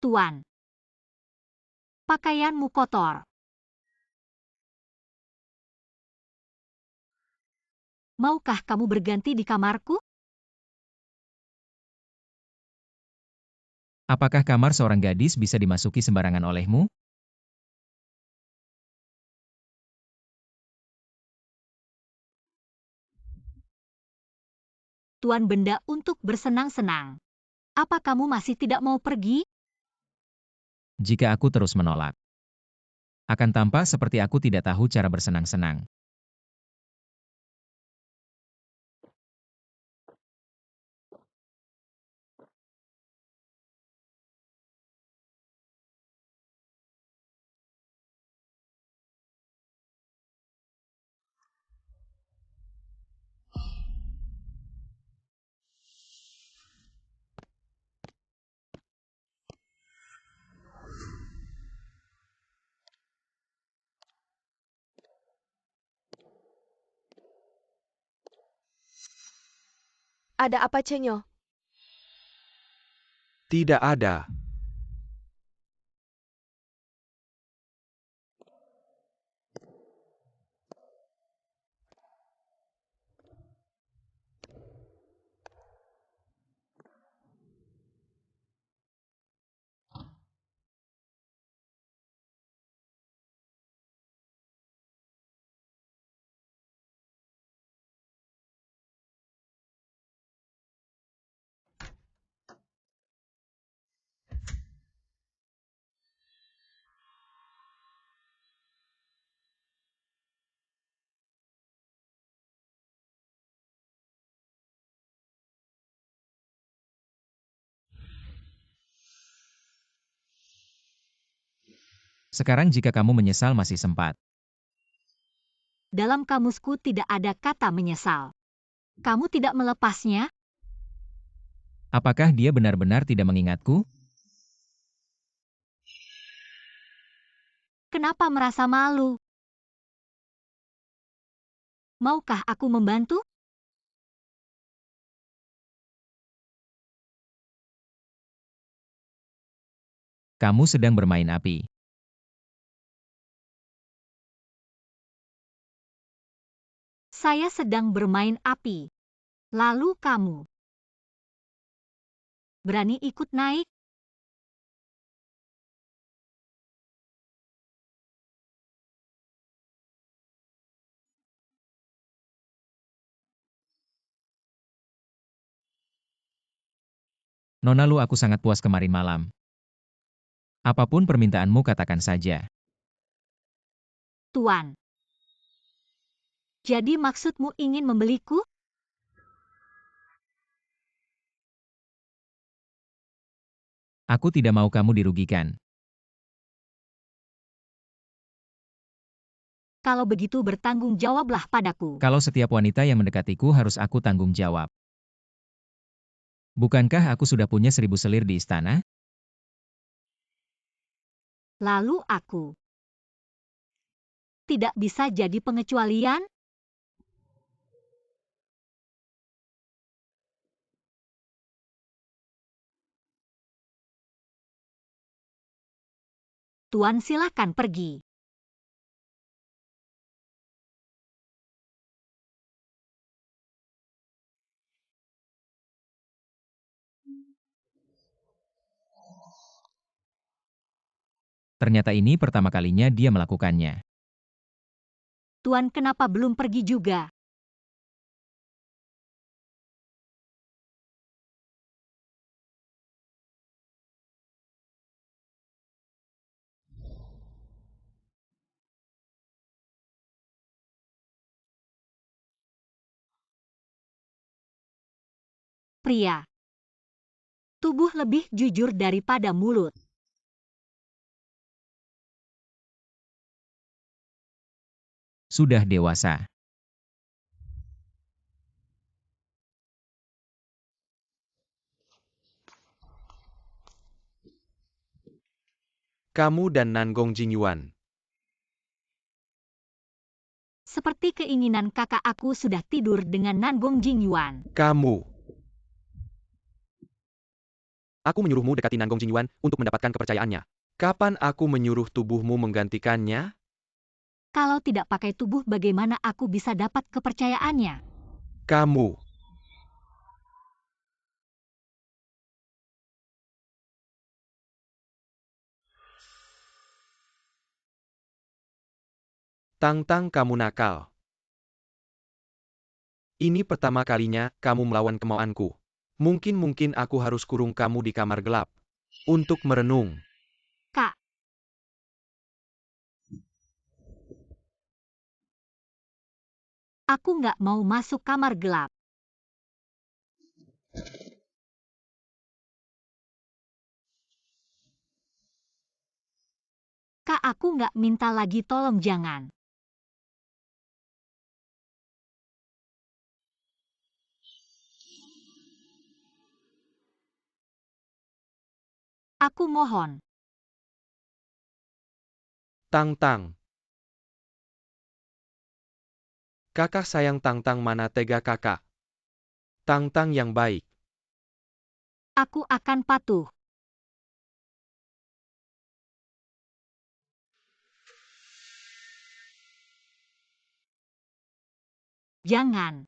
Tuan. Pakaianmu kotor. Maukah kamu berganti di kamarku? Apakah kamar seorang gadis bisa dimasuki sembarangan olehmu? Tuan benda untuk bersenang-senang. Apa kamu masih tidak mau pergi? Jika aku terus menolak, akan tampak seperti aku tidak tahu cara bersenang-senang. Ada apa, Cenyo? Tidak ada. Sekarang jika kamu menyesal masih sempat. Dalam kamusku tidak ada kata menyesal. Kamu tidak melepasnya? Apakah dia benar-benar tidak mengingatku? Kenapa merasa malu? Maukah aku membantu? Kamu sedang bermain api. Saya sedang bermain api. Lalu kamu berani ikut naik? Nona Lu, aku sangat puas kemarin malam. Apapun permintaanmu katakan saja. Tuan. Jadi maksudmu ingin membeliku? Aku tidak mau kamu dirugikan. Kalau begitu bertanggung jawablah padaku. Kalau setiap wanita yang mendekatiku harus aku tanggung jawab. Bukankah aku sudah punya 1000 selir di istana? Lalu aku tidak bisa jadi pengecualian? Tuan silakan pergi. Ternyata ini pertama kalinya dia melakukannya. Tuan kenapa belum pergi juga? Pria. Tubuh lebih jujur daripada mulut. Sudah dewasa. Kamu dan Nangong Jingyuan. Seperti keinginan kakak aku sudah tidur dengan Nangong Jingyuan. Kamu. Aku menyuruhmu dekati Nangong Jingyuan untuk mendapatkan kepercayaannya. Kapan aku menyuruh tubuhmu menggantikannya? Kalau tidak pakai tubuh, bagaimana aku bisa dapat kepercayaannya? Kamu. Tang-Tang, kamu nakal. Ini pertama kalinya kamu melawan kemauanku. Mungkin aku harus kurung kamu di kamar gelap. Untuk merenung. Kak, aku nggak mau masuk kamar gelap. Kak, aku nggak minta lagi, tolong jangan. Aku mohon. Tang-Tang. Kakak sayang Tang-Tang, mana tega kakak. Tang-Tang yang baik. Aku akan patuh. Jangan.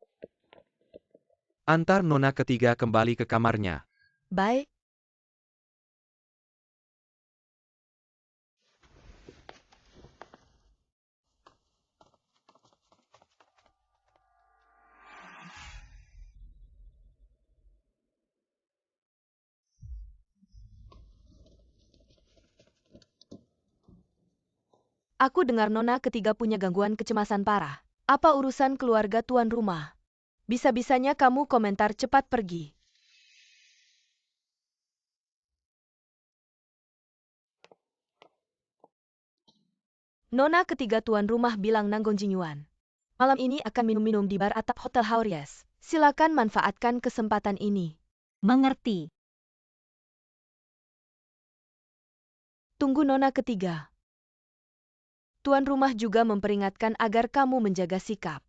Antar nona ketiga kembali ke kamarnya. Baik. Aku dengar nona ketiga punya gangguan kecemasan parah. Apa urusan keluarga tuan rumah? Bisa-bisanya kamu komentar, cepat pergi. Nona ketiga tuan rumah bilang Nangong Jingyuan. Malam ini akan minum-minum di bar atap Hotel Hauries. Silakan manfaatkan kesempatan ini. Mengerti. Tunggu nona ketiga. Tuan rumah juga memperingatkan agar kamu menjaga sikap.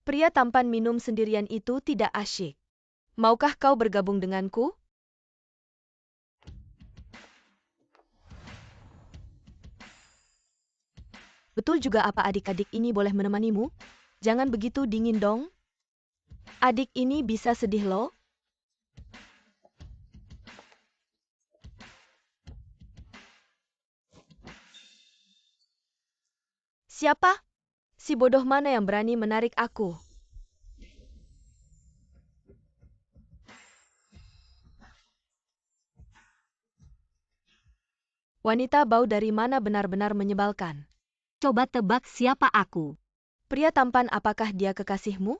Pria tampan minum sendirian itu tidak asyik. Maukah kau bergabung denganku? Betul juga, apa adik-adik ini boleh menemanimu? Jangan begitu dingin dong. Adik ini bisa sedih loh. Siapa? Si bodoh mana yang berani menarik aku? Wanita bau dari mana benar-benar menyebalkan. Coba tebak siapa aku. Pria tampan, apakah dia kekasihmu?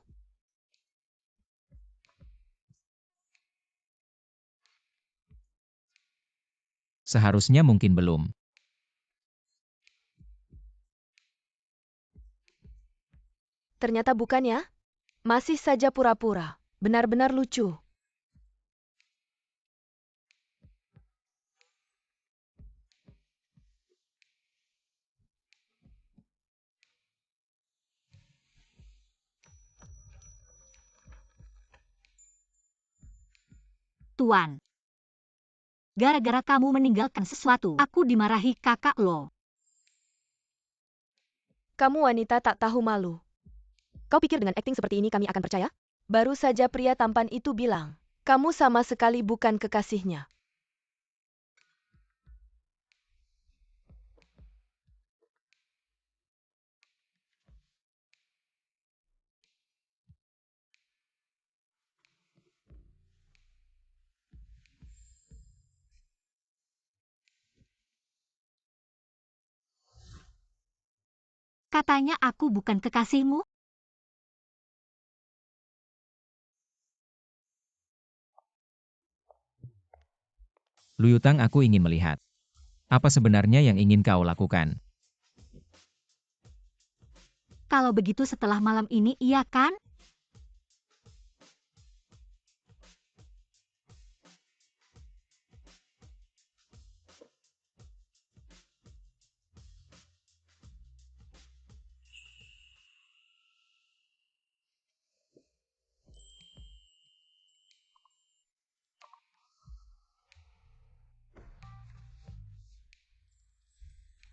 Seharusnya mungkin belum. Ternyata bukan ya? Masih saja pura-pura. Benar-benar lucu. Tuan. Gara-gara kamu meninggalkan sesuatu, aku dimarahi kakak lo. Kamu wanita tak tahu malu. Kau pikir dengan akting seperti ini kami akan percaya? Baru saja pria tampan itu bilang, kamu sama sekali bukan kekasihnya. Katanya aku bukan kekasihmu? Luyutang, aku ingin melihat. Apa sebenarnya yang ingin kau lakukan? Kalau begitu setelah malam ini, iya kan?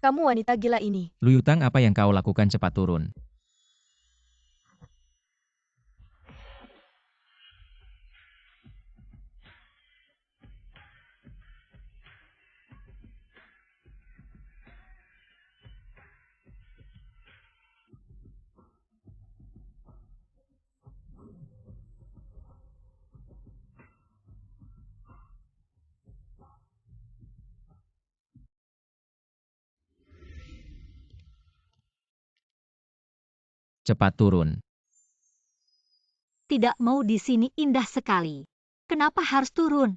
Kamu wanita gila ini. Luyutang, apa yang kau lakukan? Cepat turun. Cepat turun. Tidak mau, di sini indah sekali. Kenapa harus turun?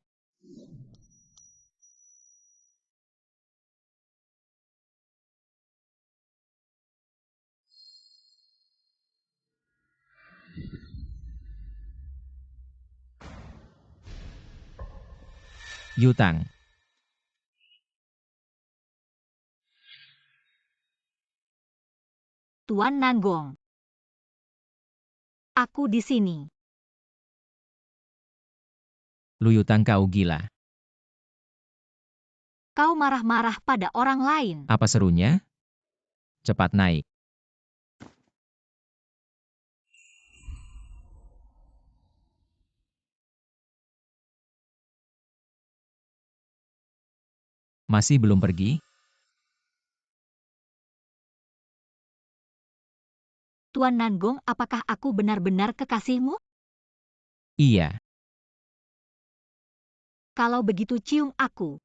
Yutang. Tuan Nanggong. Aku di sini. Luyutang, kau gila. Kau marah-marah pada orang lain. Apa serunya? Cepat naik. Masih belum pergi? Tuan Nanggong, apakah aku benar-benar kekasihmu? Iya. Kalau begitu cium aku.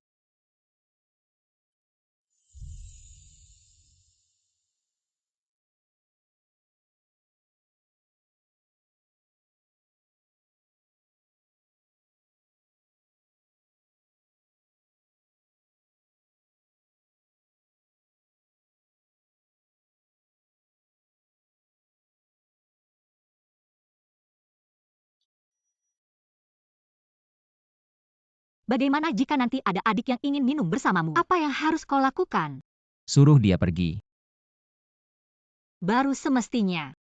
Bagaimana jika nanti ada adik yang ingin minum bersamamu? Apa yang harus kau lakukan? Suruh dia pergi. Baru semestinya.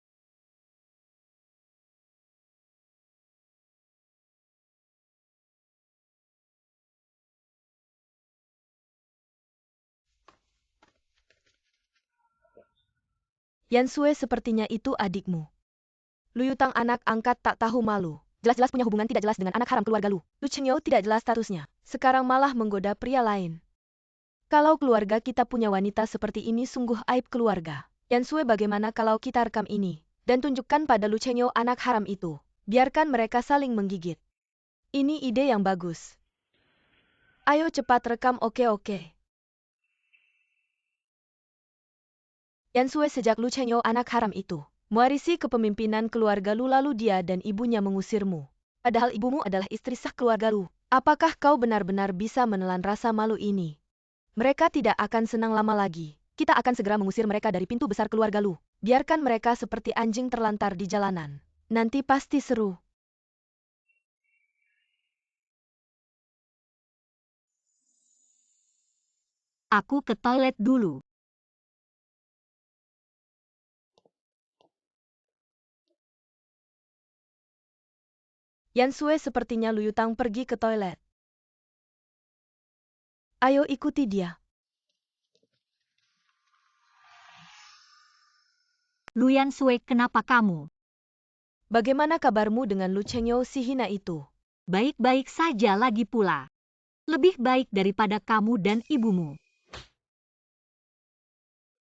Yansue, sepertinya itu adikmu. Luyutang, anak angkat tak tahu malu. Jelas-jelas punya hubungan tidak jelas dengan anak haram keluarga Lu. Lu Chenyo tidak jelas statusnya. Sekarang malah menggoda pria lain. Kalau keluarga kita punya wanita seperti ini, sungguh aib keluarga. Yansue, bagaimana kalau kita rekam ini dan tunjukkan pada Lu Chenyo anak haram itu? Biarkan mereka saling menggigit. Ini ide yang bagus. Ayo cepat rekam. Oke. Yansue, sejak Lu Chenyo anak haram itu mewarisi kepemimpinan keluarga Lu, lalu dia dan ibunya mengusirmu. Padahal ibumu adalah istri sah keluarga Lu. Apakah kau benar-benar bisa menelan rasa malu ini? Mereka tidak akan senang lama lagi. Kita akan segera mengusir mereka dari pintu besar keluarga Lu. Biarkan mereka seperti anjing terlantar di jalanan. Nanti pasti seru. Aku ke toilet dulu. Yansue, sepertinya Luyutang pergi ke toilet. Ayo ikuti dia. Lu Yansue, kenapa kamu? Bagaimana kabarmu dengan Lu Chenyo si hina itu? Baik-baik saja lagi pula. Lebih baik daripada kamu dan ibumu.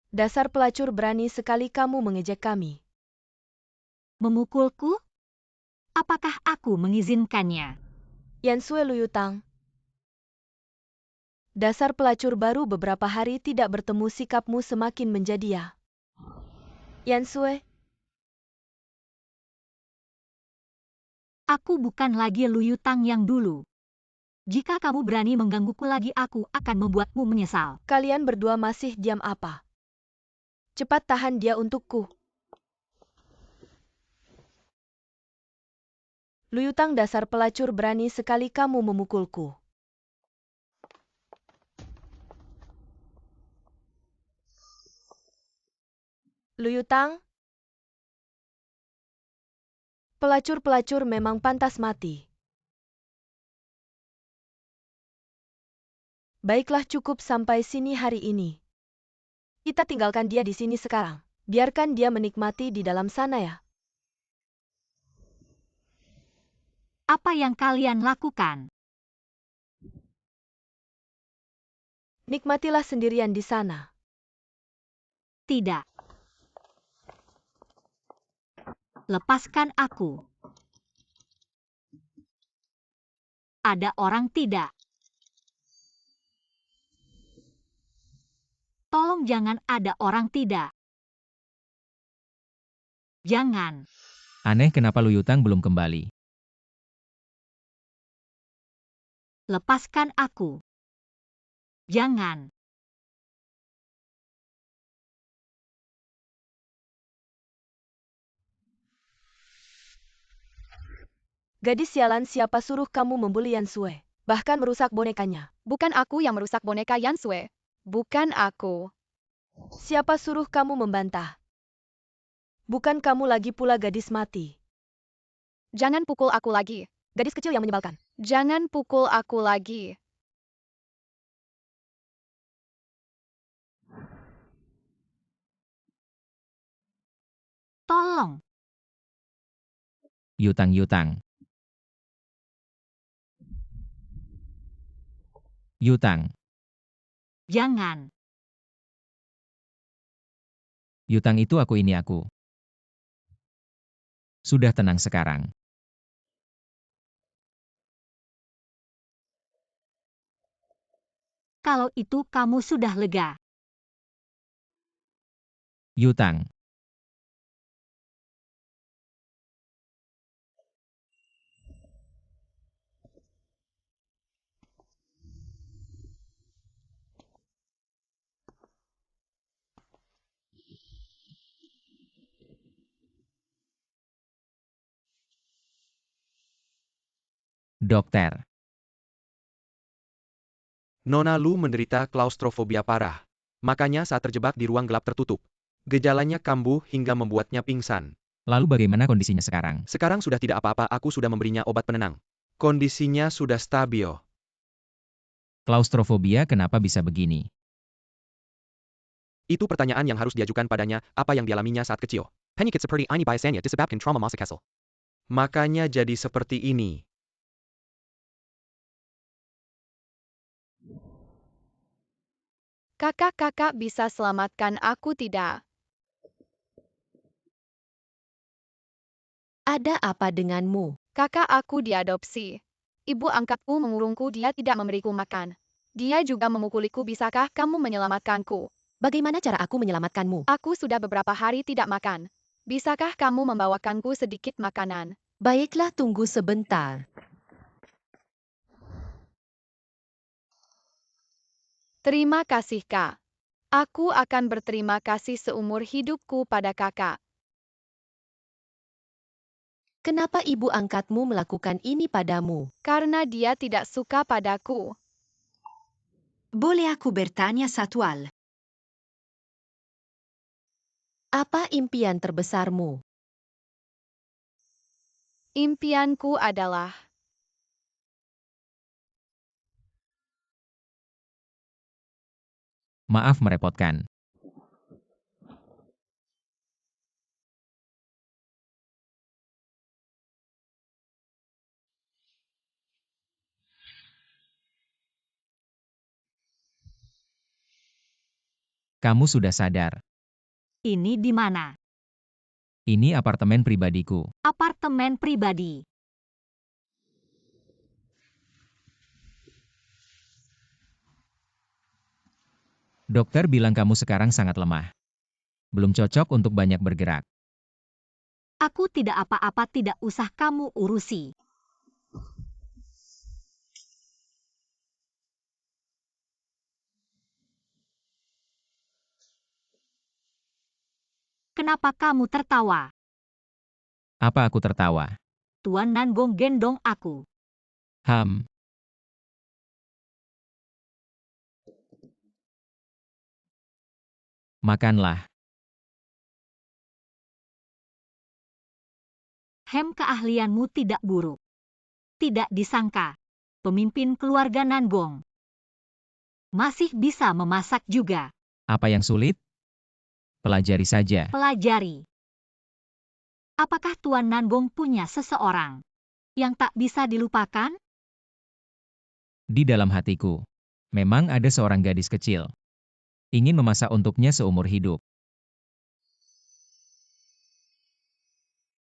Dasar pelacur, berani sekali kamu mengejek kami. Memukulku? Apakah aku mengizinkannya? Yansue, Luyutang. Dasar pelacur, baru beberapa hari tidak bertemu, sikapmu semakin menjadi ya. Yansue. Aku bukan lagi Luyutang yang dulu. Jika kamu berani menggangguku lagi, aku akan membuatmu menyesal. Kalian berdua masih diam apa? Cepat tahan dia untukku. Luyutang, dasar pelacur, berani sekali kamu memukulku. Luyutang? Pelacur-pelacur memang pantas mati. Baiklah, cukup sampai sini hari ini. Kita tinggalkan dia di sini sekarang. Biarkan dia menikmati di dalam sana ya. Apa yang kalian lakukan? Nikmatilah sendirian di sana. Tidak. Lepaskan aku. Ada orang tidak? Tolong jangan ada orang tidak. Jangan. Aneh kenapa Lu Yutang belum kembali. Lepaskan aku. Jangan. Gadis sialan, siapa suruh kamu membuli Yan Sue? Bahkan merusak bonekanya. Bukan aku yang merusak boneka Yan Sue. Bukan aku. Siapa suruh kamu membantah? Bukan kamu lagi pula gadis mati. Jangan pukul aku lagi. Gadis kecil yang menyebalkan. Jangan pukul aku lagi. Tolong. Yutang. Yutang. Jangan. Yutang itu aku ini aku. Sudah tenang sekarang. Kalau itu kamu sudah lega. Yutang. Dokter. Nona Lu menderita klaustrofobia parah. Makanya saat terjebak di ruang gelap tertutup, gejalanya kambuh hingga membuatnya pingsan. Lalu bagaimana kondisinya sekarang? Sekarang sudah tidak apa-apa, aku sudah memberinya obat penenang. Kondisinya sudah stabil. Klaustrofobia kenapa bisa begini? Itu pertanyaan yang harus diajukan padanya, apa yang dialaminya saat kecil. Penyakit seperti ini biasanya disebabkan trauma masa kecil. Makanya jadi seperti ini. Kakak bisa selamatkan aku tidak? Ada apa denganmu? Kakak aku diadopsi. Ibu angkatku mengurungku, dia tidak memberiku makan. Dia juga memukuliku, bisakah kamu menyelamatkanku? Bagaimana cara aku menyelamatkanmu? Aku sudah beberapa hari tidak makan. Bisakah kamu membawakanku sedikit makanan? Baiklah, tunggu sebentar. Terima kasih, Kak. Aku akan berterima kasih seumur hidupku pada kakak. Kenapa ibu angkatmu melakukan ini padamu? Karena dia tidak suka padaku. Boleh aku bertanya satu hal? Apa impian terbesarmu? Impianku adalah Maaf merepotkan. Kamu sudah sadar. Ini di mana? Ini apartemen pribadiku. Apartemen pribadi. Dokter bilang kamu sekarang sangat lemah. Belum cocok untuk banyak bergerak. Aku tidak apa-apa, tidak usah kamu urusi. Kenapa kamu tertawa? Apa aku tertawa? Tuan Nanbong gendong aku. Makanlah. Keahlianmu tidak buruk. Tidak disangka. Pemimpin keluarga Nanbong. Masih bisa memasak juga. Apa yang sulit? Pelajari saja. Pelajari. Apakah Tuan Nanbong punya seseorang yang tak bisa dilupakan? Di dalam hatiku, memang ada seorang gadis kecil. Ingin memasak untuknya seumur hidup.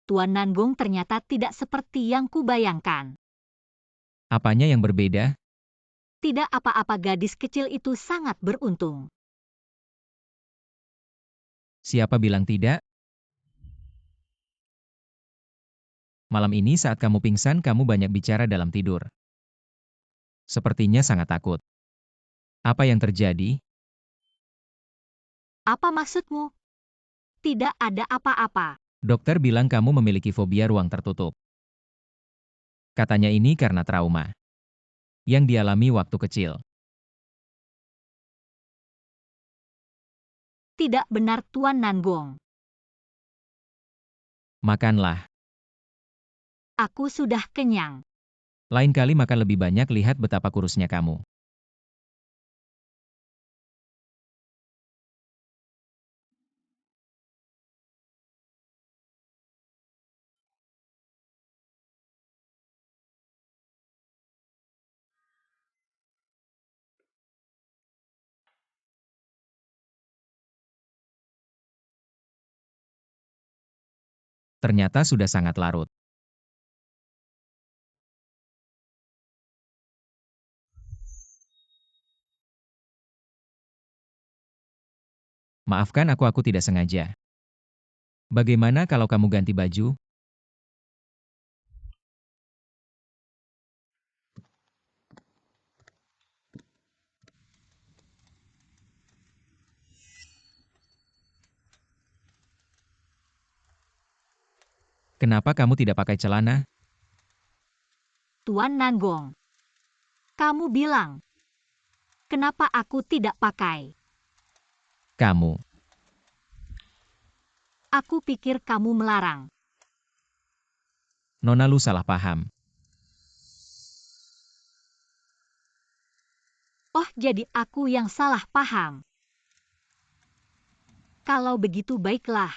Tuan Nanbong ternyata tidak seperti yang kubayangkan. Apanya yang berbeda? Tidak apa-apa, gadis kecil itu sangat beruntung. Siapa bilang tidak? Malam ini saat kamu pingsan, kamu banyak bicara dalam tidur. Sepertinya sangat takut. Apa yang terjadi? Apa maksudmu? Tidak ada apa-apa. Dokter bilang kamu memiliki fobia ruang tertutup. Katanya ini karena trauma yang dialami waktu kecil. Tidak benar, Tuan Nanbong. Makanlah. Aku sudah kenyang. Lain kali makan lebih banyak, lihat betapa kurusnya kamu. Ternyata sudah sangat larut. Maafkan aku tidak sengaja. Bagaimana kalau kamu ganti baju? Kenapa kamu tidak pakai celana? Tuan Nanbong. Kamu bilang. Kenapa aku tidak pakai? Kamu. Aku pikir kamu melarang. Nona, lu salah paham. Oh, jadi aku yang salah paham. Kalau begitu baiklah.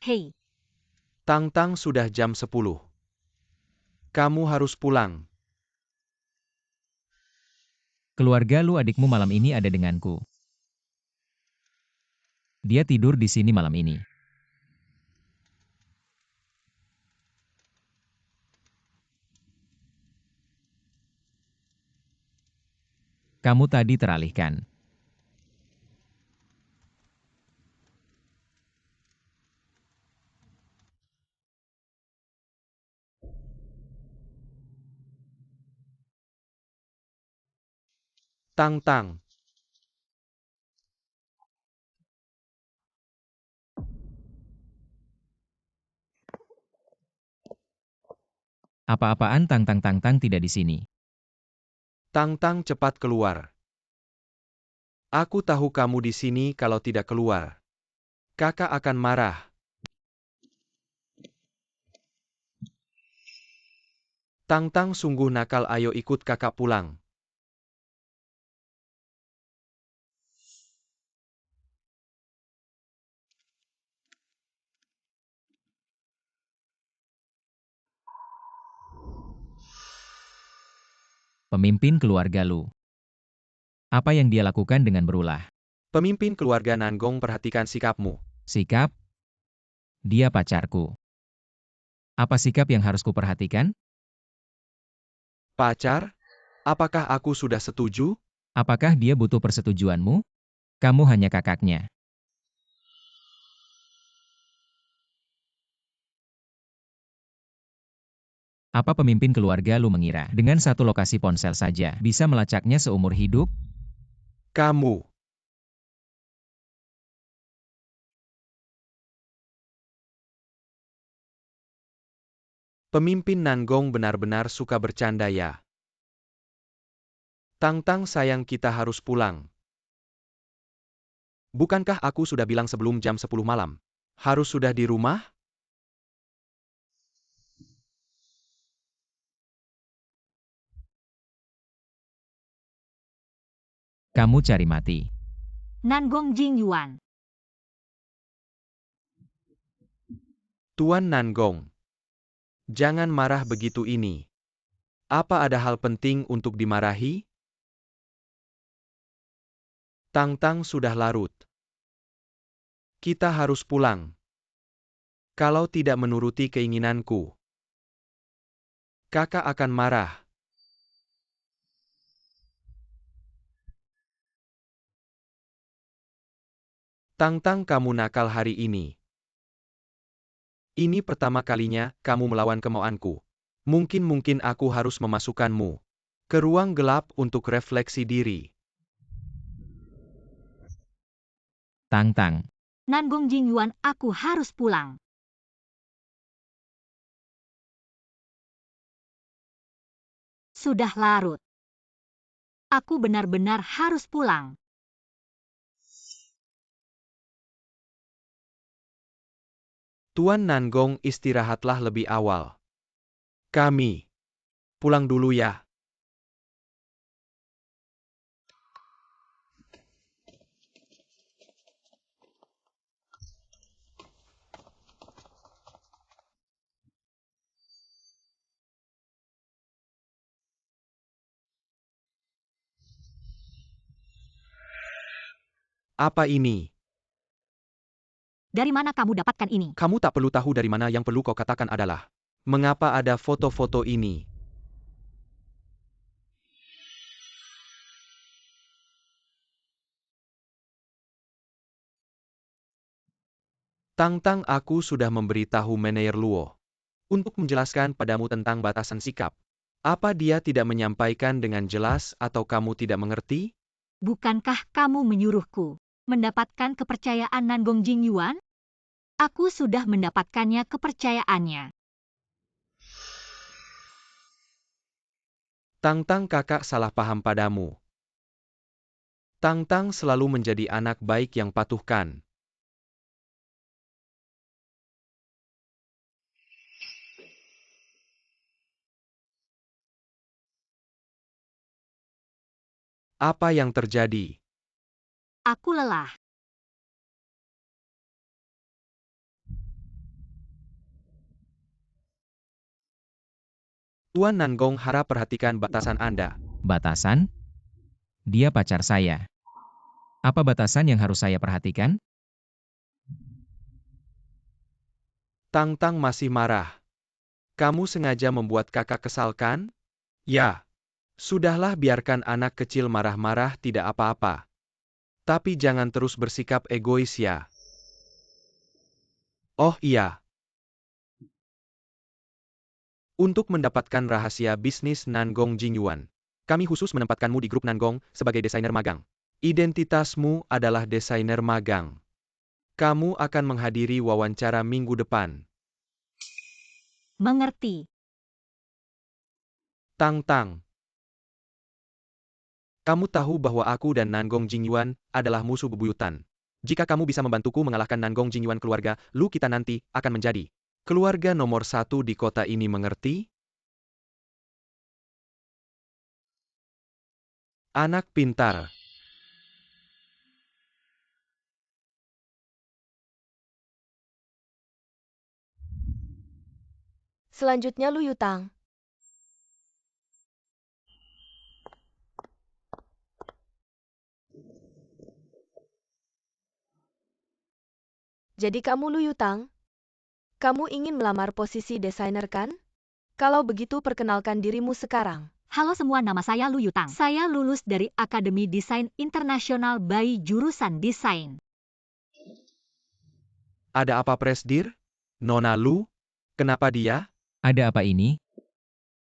Hei, Tang-tang, sudah jam 10. Kamu harus pulang. Keluarga lu, adikmu malam ini ada denganku. Dia tidur di sini malam ini. Kamu tadi teralihkan. Tang-tang. Apa-apaan, Tang-tang tidak di sini. Tang-tang, cepat keluar. Aku tahu kamu di sini, kalau tidak keluar, kakak akan marah. Tang-tang sungguh nakal, ayo ikut kakak pulang. Pemimpin keluarga lu. Apa yang dia lakukan dengan berulah? Pemimpin keluarga Nanbong, perhatikan sikapmu. Sikap? Dia pacarku. Apa sikap yang harus kuperhatikan? Pacar? Apakah aku sudah setuju? Apakah dia butuh persetujuanmu? Kamu hanya kakaknya. Apa pemimpin keluarga lu mengira dengan satu lokasi ponsel saja bisa melacaknya seumur hidup? Kamu. Pemimpin Nanbong benar-benar suka bercanda ya. Tang-tang sayang, kita harus pulang. Bukankah aku sudah bilang sebelum jam 10 malam? Harus sudah di rumah? Kamu cari mati. Nangong Jingyuan. Tuan Nangong. Jangan marah begitu ini. Apa ada hal penting untuk dimarahi? Tang-tang sudah larut. Kita harus pulang. Kalau tidak menuruti keinginanku, kakak akan marah. Tang-tang, kamu nakal hari ini. Ini pertama kalinya kamu melawan kemauanku. Mungkin aku harus memasukkanmu ke ruang gelap untuk refleksi diri. Tang-tang. Nangong Jingyuan, aku harus pulang. Sudah larut. Aku benar-benar harus pulang. Tuan Nangong, istirahatlah lebih awal. Kami pulang dulu ya. Apa ini? Dari mana kamu dapatkan ini? Kamu tak perlu tahu dari mana, yang perlu kau katakan adalah, mengapa ada foto-foto ini? Tang-tang, aku sudah memberitahu Meneer Luo untuk menjelaskan padamu tentang batasan sikap. Apa dia tidak menyampaikan dengan jelas atau kamu tidak mengerti? Bukankah kamu menyuruhku mendapatkan kepercayaan Nangong Jingyuan? Aku sudah mendapatkannya kepercayaannya. Tang-tang, kakak salah paham padamu. Tang-tang selalu menjadi anak baik yang patuhkan. Apa yang terjadi? Aku lelah. Tuan Nangong, harap perhatikan batasan Anda. Batasan? Dia pacar saya. Apa batasan yang harus saya perhatikan? Tang-tang masih marah. Kamu sengaja membuat kakak kesal, kan? Ya. Sudahlah, biarkan anak kecil marah-marah, tidak apa-apa. Tapi jangan terus bersikap egois ya. Oh iya. Untuk mendapatkan rahasia bisnis Nangong Jingyuan, kami khusus menempatkanmu di grup Nangong sebagai desainer magang. Identitasmu adalah desainer magang. Kamu akan menghadiri wawancara minggu depan. Mengerti. Tang-tang. Kamu tahu bahwa aku dan Nangong Jingyuan adalah musuh bebuyutan. Jika kamu bisa membantuku mengalahkan Nangong Jingyuan, keluarga Lu kita nanti akan menjadi keluarga nomor 1 di kota ini, mengerti? Anak pintar. Selanjutnya Lu Yutang. Jadi kamu Lu Yutang? Kamu ingin melamar posisi desainer, kan? Kalau begitu perkenalkan dirimu sekarang. Halo semua, nama saya Lu Yutang. Saya lulus dari Akademi Desain Internasional BAI jurusan Desain. Ada apa, Presdir? Nona Lu? Kenapa dia? Ada apa ini?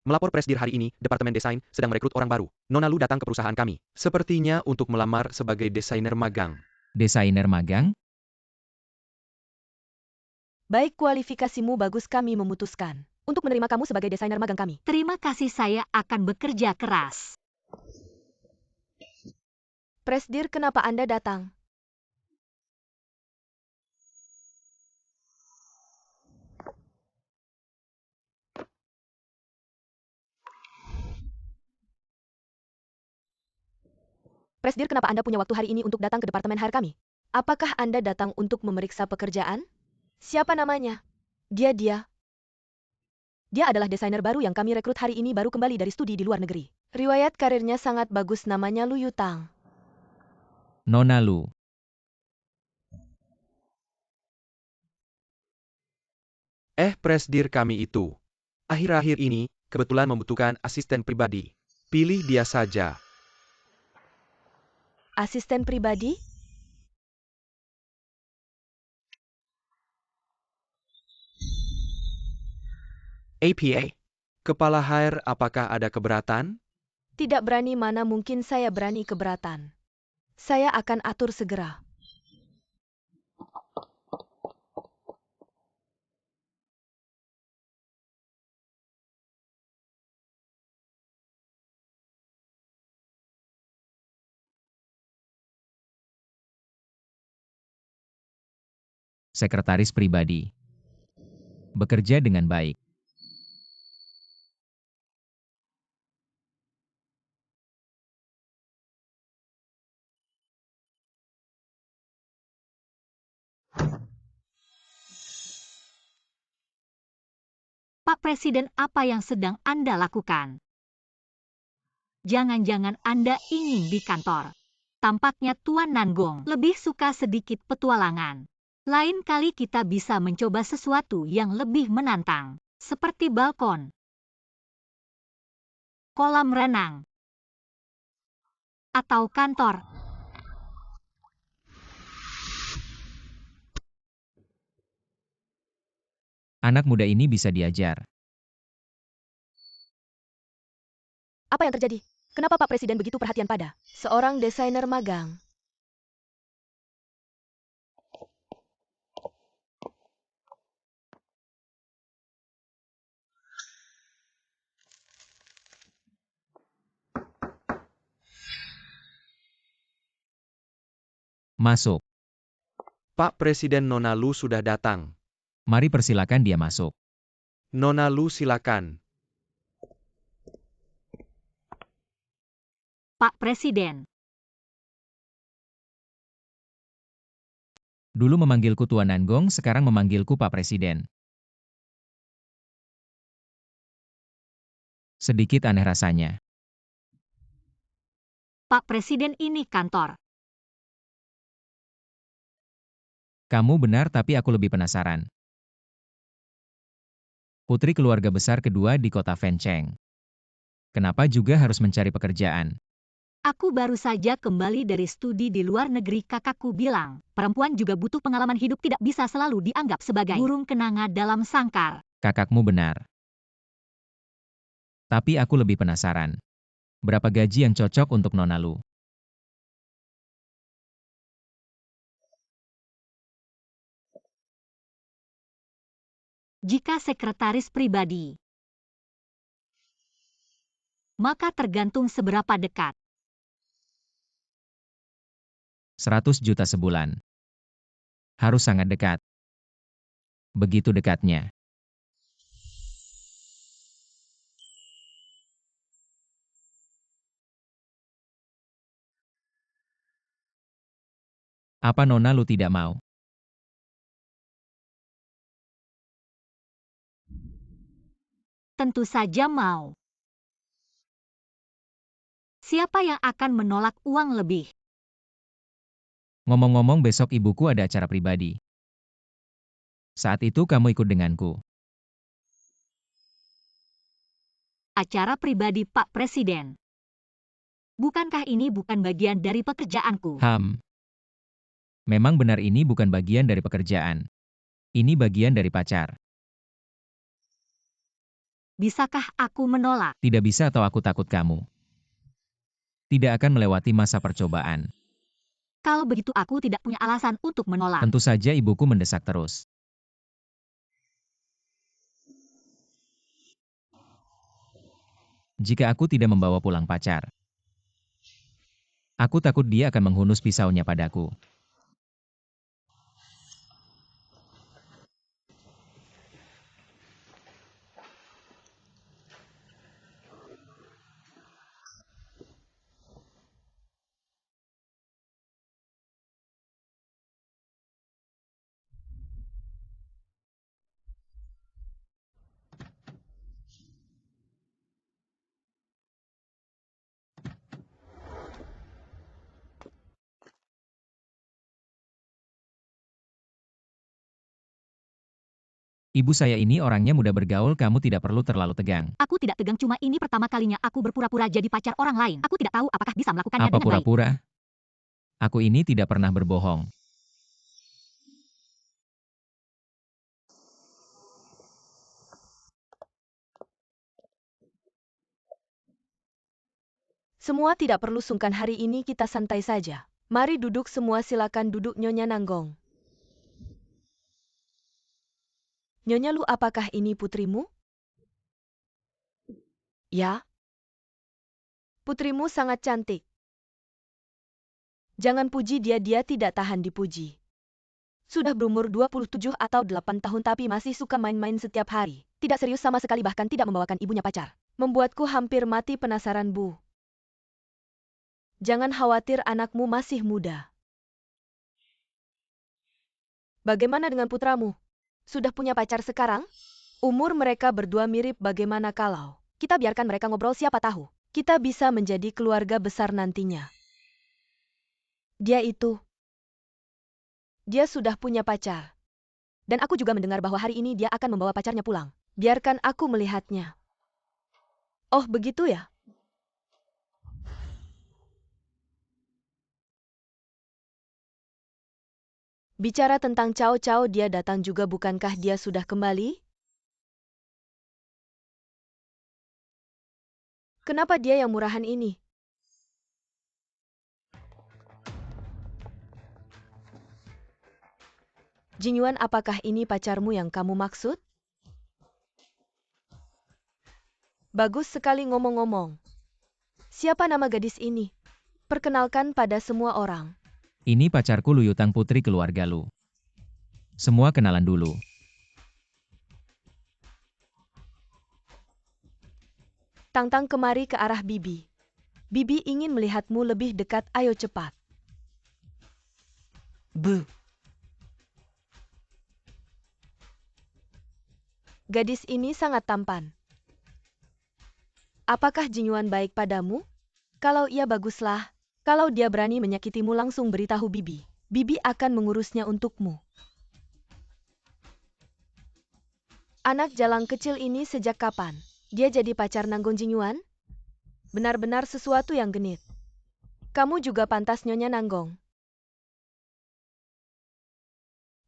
Melapor, Presdir, hari ini Departemen Desain sedang merekrut orang baru. Nona Lu datang ke perusahaan kami. Sepertinya untuk melamar sebagai desainer magang. Desainer magang? Baik, kualifikasimu bagus, kami memutuskan untuk menerima kamu sebagai desainer magang kami. Terima kasih, saya akan bekerja keras. Presdir, kenapa Anda datang? Presdir, kenapa Anda punya waktu hari ini untuk datang ke departemen HR kami? Apakah Anda datang untuk memeriksa pekerjaan? Siapa namanya? Dia. Dia adalah desainer baru yang kami rekrut hari ini, baru kembali dari studi di luar negeri. Riwayat karirnya sangat bagus, namanya Lu Yutang. Nona Lu. Presdir kami itu. Akhir-akhir ini, kebetulan membutuhkan asisten pribadi. Pilih dia saja. Asisten pribadi? APA. Kepala HR, apakah ada keberatan? Tidak berani, mana mungkin saya berani keberatan. Saya akan atur segera. Sekretaris pribadi. Bekerja dengan baik. Pak Presiden, apa yang sedang Anda lakukan? Jangan-jangan Anda ingin di kantor. Tampaknya Tuan Nanggong lebih suka sedikit petualangan. Lain kali kita bisa mencoba sesuatu yang lebih menantang, seperti balkon, kolam renang, atau kantor. Anak muda ini bisa diajar. Apa yang terjadi? Kenapa Pak Presiden begitu perhatian pada seorang desainer magang? Masuk. Pak Presiden, Nona Lu sudah datang. Mari persilakan dia masuk. Nona Lu, silakan. Pak Presiden, Dulu memanggilku Tuan Nanggong, sekarang memanggilku Pak Presiden. Sedikit aneh rasanya. Pak Presiden, ini kantor. Kamu benar, tapi aku lebih penasaran. Putri keluarga besar kedua di kota Fancheng. Kenapa juga harus mencari pekerjaan? Aku baru saja kembali dari studi di luar negeri. Kakakku bilang, perempuan juga butuh pengalaman hidup, tidak bisa selalu dianggap sebagai burung kenanga dalam sangkar. Kakakmu benar. Tapi aku lebih penasaran. Berapa gaji yang cocok untuk Nona Lu? Jika sekretaris pribadi, maka tergantung seberapa dekat. 100 juta sebulan. Harus sangat dekat. Begitu dekatnya. Apa Nona Lu tidak mau? Tentu saja mau. Siapa yang akan menolak uang lebih? Ngomong-ngomong, besok ibuku ada acara pribadi. Saat itu kamu ikut denganku. Acara pribadi Pak Presiden. Bukankah ini bukan bagian dari pekerjaanku? Memang benar, ini bukan bagian dari pekerjaan. Ini bagian dari pacar. Bisakah aku menolak? Tidak bisa, atau aku takut kamu tidak akan melewati masa percobaan. Kalau begitu aku tidak punya alasan untuk menolak. Tentu saja ibuku mendesak terus. Jika aku tidak membawa pulang pacar, aku takut dia akan menghunus pisaunya padaku. Ibu saya ini orangnya mudah bergaul, kamu tidak perlu terlalu tegang. Aku tidak tegang, cuma ini pertama kalinya aku berpura-pura jadi pacar orang lain. Aku tidak tahu apakah bisa melakukannya Apa dengan baik. pura-pura? Aku ini tidak pernah berbohong. Semua tidak perlu sungkan, hari ini kita santai saja. Mari duduk semua, silakan duduk Nyonya Nanggong. Nyonya Lu, apakah ini putrimu? Ya. Putrimu sangat cantik. Jangan puji dia tidak tahan dipuji. Sudah berumur 27 atau 8 tahun tapi masih suka main-main setiap hari. Tidak serius sama sekali, bahkan tidak membawakan ibunya pacar. Membuatku hampir mati penasaran, Bu. Jangan khawatir, anakmu masih muda. Bagaimana dengan putramu? Sudah punya pacar sekarang? Umur mereka berdua mirip, bagaimana kalau kita biarkan mereka ngobrol, siapa tahu kita bisa menjadi keluarga besar nantinya. Dia sudah punya pacar. Dan aku juga mendengar bahwa hari ini dia akan membawa pacarnya pulang. Biarkan aku melihatnya. Oh, begitu ya? Bicara tentang Cao Cao, dia datang juga, bukankah dia sudah kembali? Kenapa dia yang murahan ini? Jingyuan, apakah ini pacarmu yang kamu maksud? Bagus sekali ngomong-ngomong. Siapa nama gadis ini? Perkenalkan pada semua orang. Ini pacarku Luyutang, putri keluarga Lu. Semua kenalan dulu. Tang-Tang, kemari ke arah Bibi. Bibi ingin melihatmu lebih dekat, ayo cepat. Bu. Gadis ini sangat tampan. Apakah Jingyuan baik padamu? Kalau iya, baguslah. Kalau dia berani menyakitimu, langsung beritahu Bibi. Bibi akan mengurusnya untukmu. Anak jalang kecil ini sejak kapan dia jadi pacar Nanggong Jingyuan? Benar-benar sesuatu yang genit. Kamu juga pantas, Nyonya Nanggong.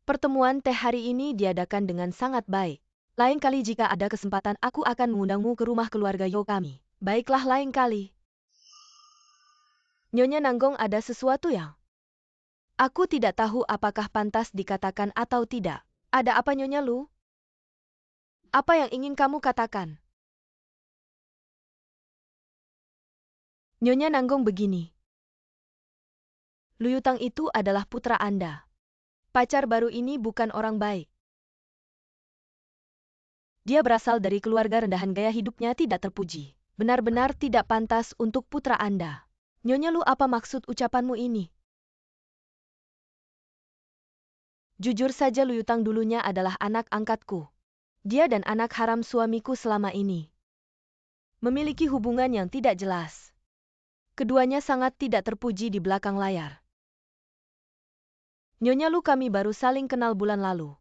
Pertemuan teh hari ini diadakan dengan sangat baik. Lain kali jika ada kesempatan, aku akan mengundangmu ke rumah keluarga Yo kami. Baiklah, lain kali. Nyonya Nanggong, ada sesuatu yang aku tidak tahu apakah pantas dikatakan atau tidak. Ada apa, Nyonya Lu? Apa yang ingin kamu katakan? Nyonya Nanggong, begini. Luyutang itu adalah putra Anda. Pacar baru ini bukan orang baik. Dia berasal dari keluarga rendahan, gaya hidupnya tidak terpuji. Benar-benar tidak pantas untuk putra Anda. Nyonya Lu, apa maksud ucapanmu ini? Jujur saja, Luyutang dulunya adalah anak angkatku. Dia dan anak haram suamiku selama ini memiliki hubungan yang tidak jelas. Keduanya sangat tidak terpuji di belakang layar. Nyonya Lu, kami baru saling kenal bulan lalu.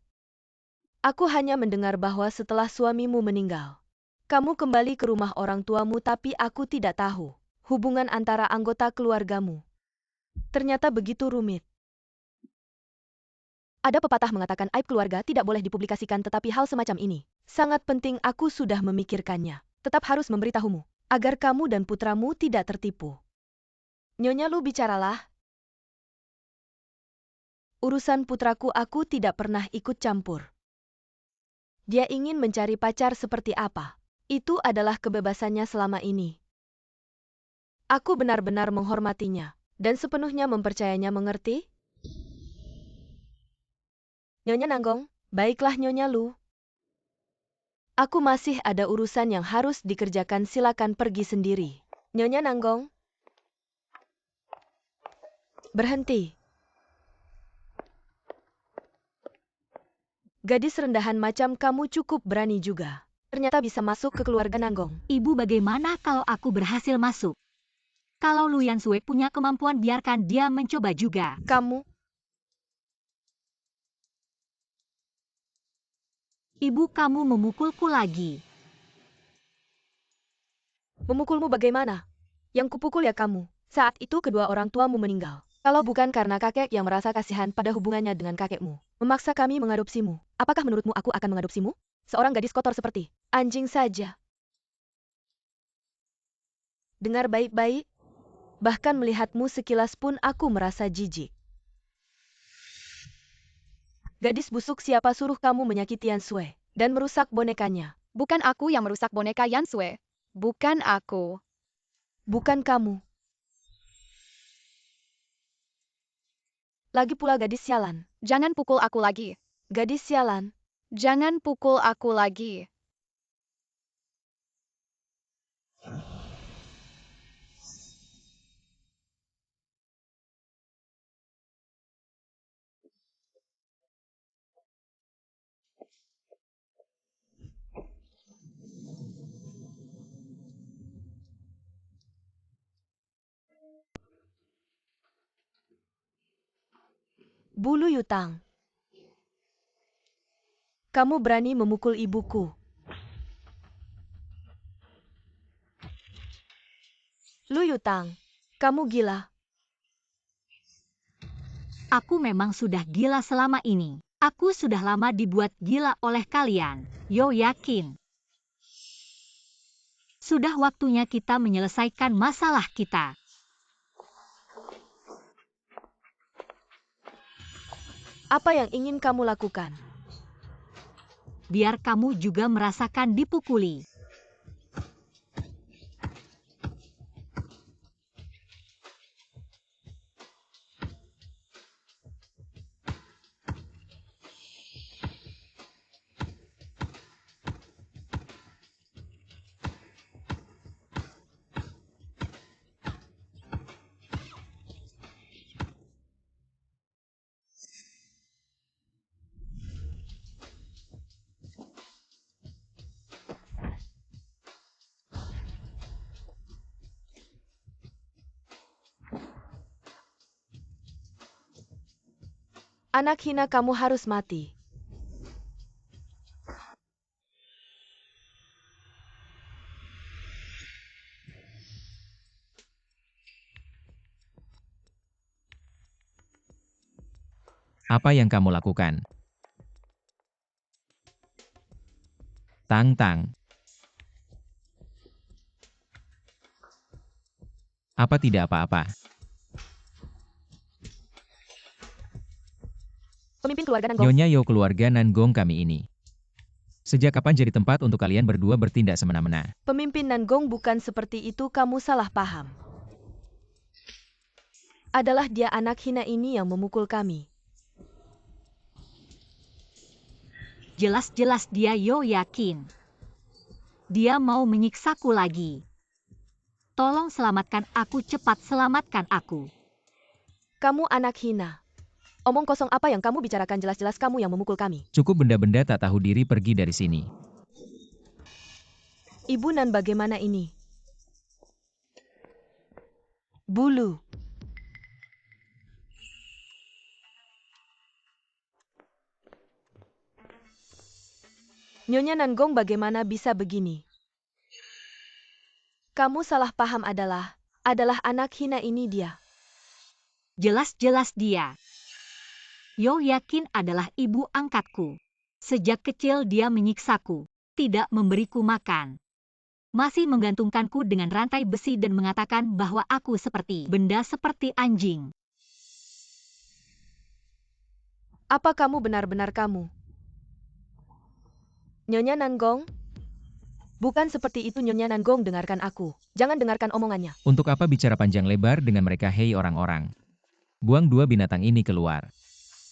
Aku hanya mendengar bahwa setelah suamimu meninggal, kamu kembali ke rumah orang tuamu, tapi aku tidak tahu hubungan antara anggota keluargamu. Ternyata begitu rumit. Ada pepatah mengatakan aib keluarga tidak boleh dipublikasikan, tetapi hal semacam ini sangat penting. Aku sudah memikirkannya. Tetap harus memberitahumu, agar kamu dan putramu tidak tertipu. Nyonya Lu, bicaralah. Urusan putraku aku tidak pernah ikut campur. Dia ingin mencari pacar seperti apa, itu adalah kebebasannya selama ini. Aku benar-benar menghormatinya dan sepenuhnya mempercayainya, mengerti? Nyonya Nanggong, baiklah Nyonya Lu. Aku masih ada urusan yang harus dikerjakan, silakan pergi sendiri. Nyonya Nanggong. Berhenti. Gadis rendahan macam kamu cukup berani juga. Ternyata bisa masuk ke keluarga Nanggong. Ibu, bagaimana kalau aku berhasil masuk? Kalau Lu Yansue punya kemampuan, biarkan dia mencoba juga. Kamu Ibu kamu memukulku lagi. Memukulmu bagaimana? Yang kupukul ya kamu. Saat itu kedua orang tuamu meninggal. Kalau bukan karena kakek yang merasa kasihan pada hubungannya dengan kakekmu, memaksa kami mengadopsimu, apakah menurutmu aku akan mengadopsimu? Seorang gadis kotor seperti anjing saja. Dengar baik-baik, bahkan melihatmu sekilas pun aku merasa jijik. Gadis busuk, siapa suruh kamu menyakiti Yan Sui dan merusak bonekanya? Bukan aku yang merusak boneka Yan Sui. Bukan aku. Bukan kamu. Lagi pula gadis sialan. Jangan pukul aku lagi. Gadis sialan. Jangan pukul aku lagi. Bulu Yutang. Kamu berani memukul ibuku. Lu Yutang, kamu gila. Aku memang sudah gila selama ini. Aku sudah lama dibuat gila oleh kalian. Yo yakin. Sudah waktunya kita menyelesaikan masalah kita. Apa yang ingin kamu lakukan? Biar kamu juga merasakan dipukuli. Anak hina, kamu harus mati. Apa yang kamu lakukan? Tang Tang. Apa tidak apa-apa? Pemimpin keluarga Nanggong. Nyonya Yo, keluarga Nangong kami ini. Sejak kapan jadi tempat untuk kalian berdua bertindak semena-mena? Pemimpin Nanggong bukan seperti itu, kamu salah paham. Adalah dia anak hina ini yang memukul kami. Jelas-jelas dia Yo yakin. Dia mau menyiksaku lagi. Tolong selamatkan aku, cepat selamatkan aku. Kamu anak hina. Omong kosong apa yang kamu bicarakan, jelas-jelas kamu yang memukul kami. Cukup benda-benda tak tahu diri, pergi dari sini. Ibu Nan, bagaimana ini? Bulu. Nyonya Nanggong, bagaimana bisa begini? Kamu salah paham, adalah anak hina ini dia. Jelas-jelas dia. Yo yakin adalah ibu angkatku. Sejak kecil dia menyiksaku, tidak memberiku makan. Masih menggantungkanku dengan rantai besi dan mengatakan bahwa aku seperti benda, seperti anjing. Apa kamu benar-benar kamu? Nyonya Nanggong? Bukan seperti itu Nyonya Nanggong, dengarkan aku. Jangan dengarkan omongannya. Untuk apa bicara panjang lebar dengan mereka? Hei orang-orang. Buang dua binatang ini keluar.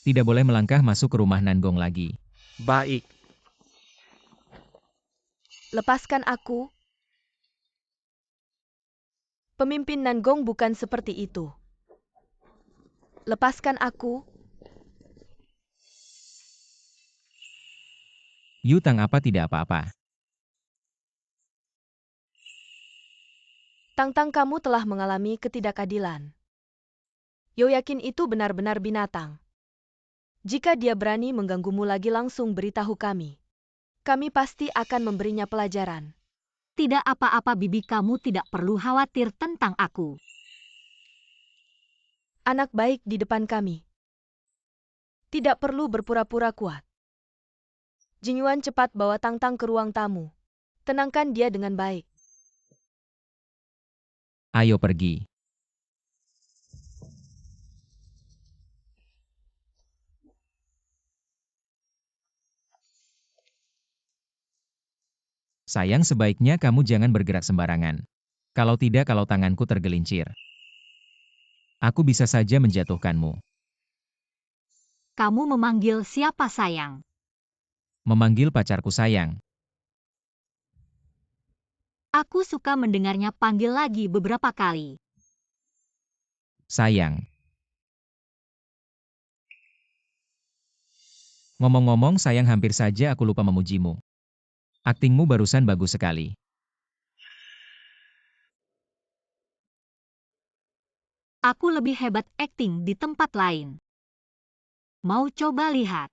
Tidak boleh melangkah masuk ke rumah Nangong lagi. Baik. Lepaskan aku. Pemimpin Nanggong bukan seperti itu. Lepaskan aku. Yutang, apa tidak apa-apa? Tang-tang, kamu telah mengalami ketidakadilan. Yo yakin itu benar-benar binatang. Jika dia berani mengganggumu lagi, langsung beritahu kami. Kami pasti akan memberinya pelajaran. Tidak apa-apa bibi, kamu tidak perlu khawatir tentang aku. Anak baik di depan kami. Tidak perlu berpura-pura kuat. Jinyuan cepat bawa Tang Tang ke ruang tamu. Tenangkan dia dengan baik. Ayo pergi. Sayang, sebaiknya kamu jangan bergerak sembarangan. Kalau tanganku tergelincir, aku bisa saja menjatuhkanmu. Kamu memanggil siapa sayang? Memanggil pacarku sayang. Aku suka mendengarnya panggil lagi beberapa kali. Sayang. Ngomong-ngomong sayang, hampir saja aku lupa memujimu. Aktingmu barusan bagus sekali. Aku lebih hebat akting di tempat lain. Mau coba lihat?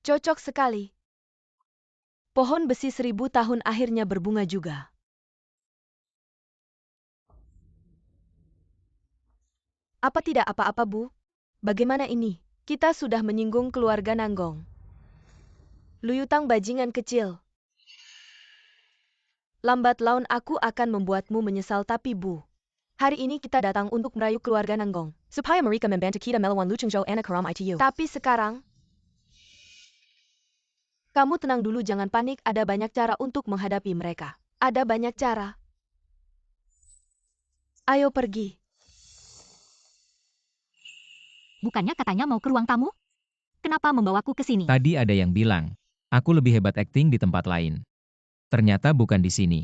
Cocok sekali. Pohon besi 1000 tahun akhirnya berbunga juga. Apa tidak apa-apa, Bu? Bagaimana ini? Kita sudah menyinggung keluarga Nanggong. Luyutang bajingan kecil. Lambat laun aku akan membuatmu menyesal, tapi Bu. Hari ini kita datang untuk merayu keluarga Nanggong. Supaya mereka membantu kita melawan Luchengzhou and Karam itu. Tapi sekarang, kamu tenang dulu, jangan panik, ada banyak cara untuk menghadapi mereka. Ada banyak cara. Ayo pergi. Bukannya katanya mau ke ruang tamu? Kenapa membawaku ke sini? Tadi ada yang bilang, aku lebih hebat akting di tempat lain. Ternyata bukan di sini.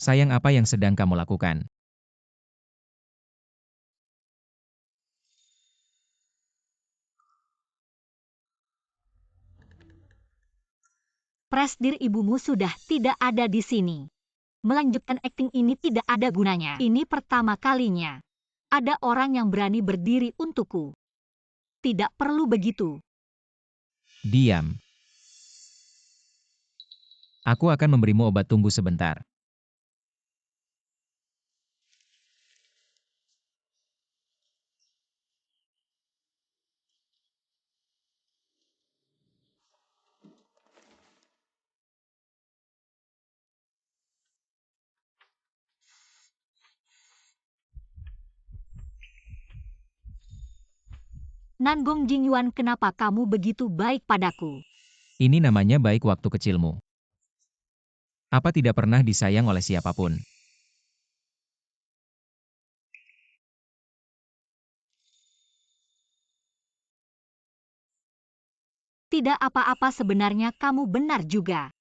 Sayang, apa yang sedang kamu lakukan? Presdir ibumu sudah tidak ada di sini. Melanjutkan akting ini tidak ada gunanya. Ini pertama kalinya. Ada orang yang berani berdiri untukku. Tidak perlu begitu. Diam. Aku akan memberimu obat, tunggu sebentar. Nanggong Jingyuan, kenapa kamu begitu baik padaku? Ini namanya baik waktu kecilmu. Apa tidak pernah disayang oleh siapapun? Tidak apa-apa, sebenarnya kamu benar juga.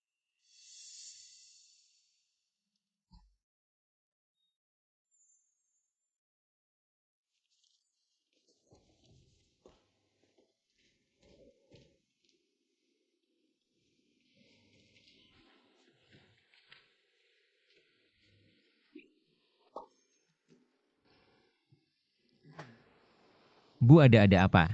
Bu, ada apa?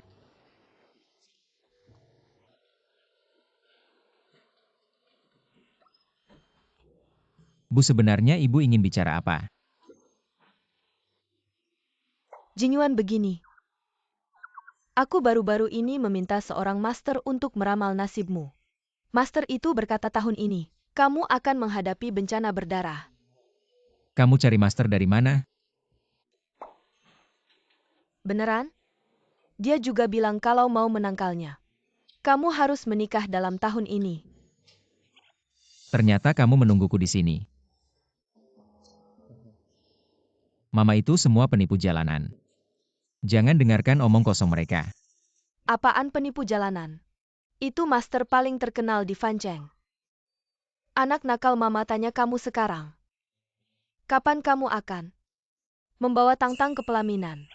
Bu, sebenarnya ibu ingin bicara apa? Jinyuan, begini. Aku baru-baru ini meminta seorang master untuk meramal nasibmu. Master itu berkata tahun ini, kamu akan menghadapi bencana berdarah. Kamu cari master dari mana? Beneran? Dia juga bilang kalau mau menangkalnya, kamu harus menikah dalam tahun ini. Ternyata kamu menungguku di sini. Mama itu semua penipu jalanan. Jangan dengarkan omong kosong mereka. Apaan penipu jalanan? Itu master paling terkenal di Fancheng. Anak nakal, mama tanya kamu sekarang. Kapan kamu akan membawa Tang Tang ke pelaminan?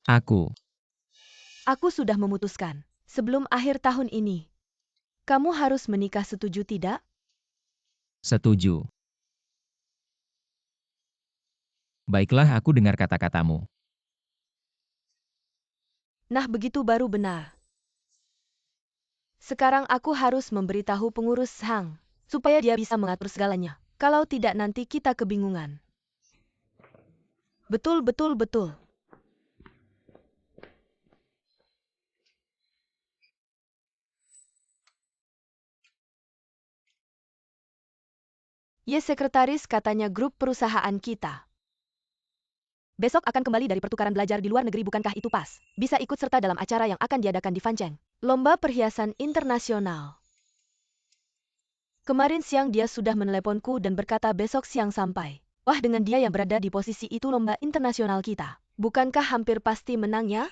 Aku sudah memutuskan. Sebelum akhir tahun ini, kamu harus menikah, setuju tidak? setuju. Baiklah, aku dengar kata-katamu. Nah, begitu baru benar. Sekarang aku harus memberitahu pengurus Hang, supaya dia bisa mengatur segalanya. Kalau tidak nanti kita kebingungan. Betul, betul, betul. Ye sekretaris, katanya grup perusahaan kita besok akan kembali dari pertukaran belajar di luar negeri, bukankah itu pas? Bisa ikut serta dalam acara yang akan diadakan di Fancheng, Lomba Perhiasan Internasional. Kemarin siang dia sudah meneleponku dan berkata besok siang sampai. Wah, dengan dia yang berada di posisi itu lomba internasional kita, bukankah hampir pasti menang ya?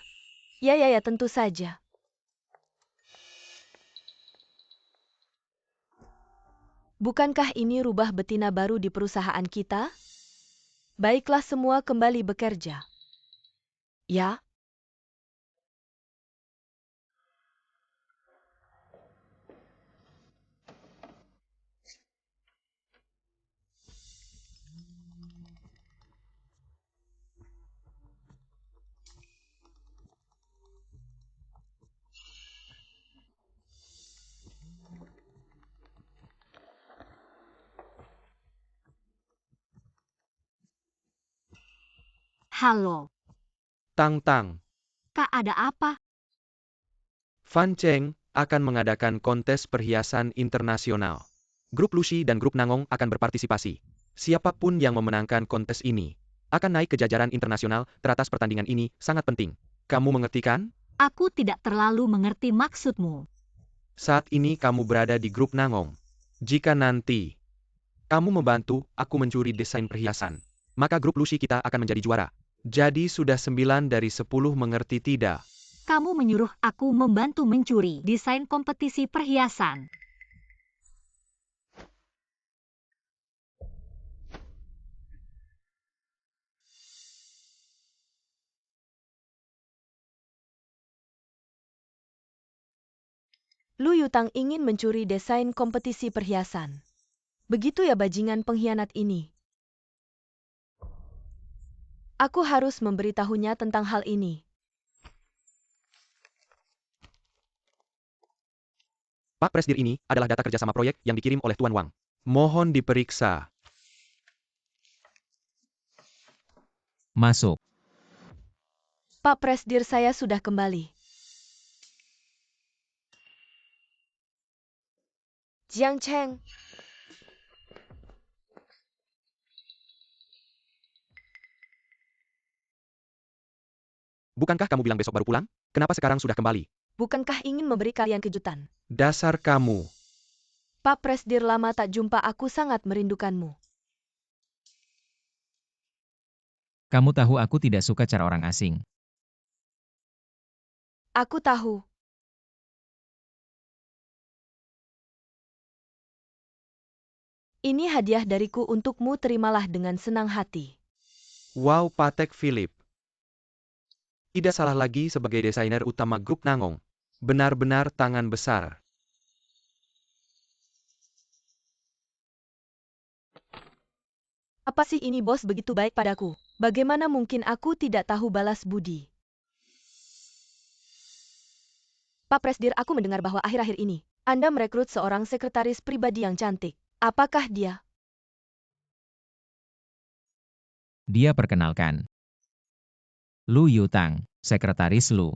Ya, tentu saja. Bukankah ini rubah betina baru di perusahaan kita? Baiklah, semua kembali bekerja. Ya. Halo, Tang, Kak, ada apa? Fancheng akan mengadakan kontes perhiasan internasional. Grup Lucy dan Grup Nangong akan berpartisipasi. Siapapun yang memenangkan kontes ini akan naik ke jajaran internasional. Teratas pertandingan ini sangat penting. Kamu mengerti kan? Aku tidak terlalu mengerti maksudmu. Saat ini kamu berada di Grup Nangong. Jika nanti kamu membantu aku mencuri desain perhiasan, maka Grup Lucy kita akan menjadi juara. Jadi sudah 9 dari 10, mengerti tidak? Kamu menyuruh aku membantu mencuri desain kompetisi perhiasan. Lu Yutang ingin mencuri desain kompetisi perhiasan. Begitu ya bajingan pengkhianat ini. Aku harus memberitahunya tentang hal ini. Pak Presdir, ini adalah data kerjasama proyek yang dikirim oleh Tuan Wang. Mohon diperiksa. Masuk. Pak Presdir, saya sudah kembali. Jiang Cheng. Bukankah kamu bilang besok baru pulang? Kenapa sekarang sudah kembali? Bukankah ingin memberi kalian kejutan? Dasar kamu. Pak Presdir, lama tak jumpa, aku sangat merindukanmu. Kamu tahu aku tidak suka cara orang asing. Aku tahu. Ini hadiah dariku untukmu, terimalah dengan senang hati. Wow, Patek Philip. Tidak salah lagi sebagai desainer utama Grup Nangong. Benar-benar tangan besar. Apa sih ini, bos begitu baik padaku? Bagaimana mungkin aku tidak tahu balas budi? Pak Presdir, aku mendengar bahwa akhir-akhir ini Anda merekrut seorang sekretaris pribadi yang cantik. Apakah dia? Dia perkenalkan. Lu Yutang, sekretaris Lu.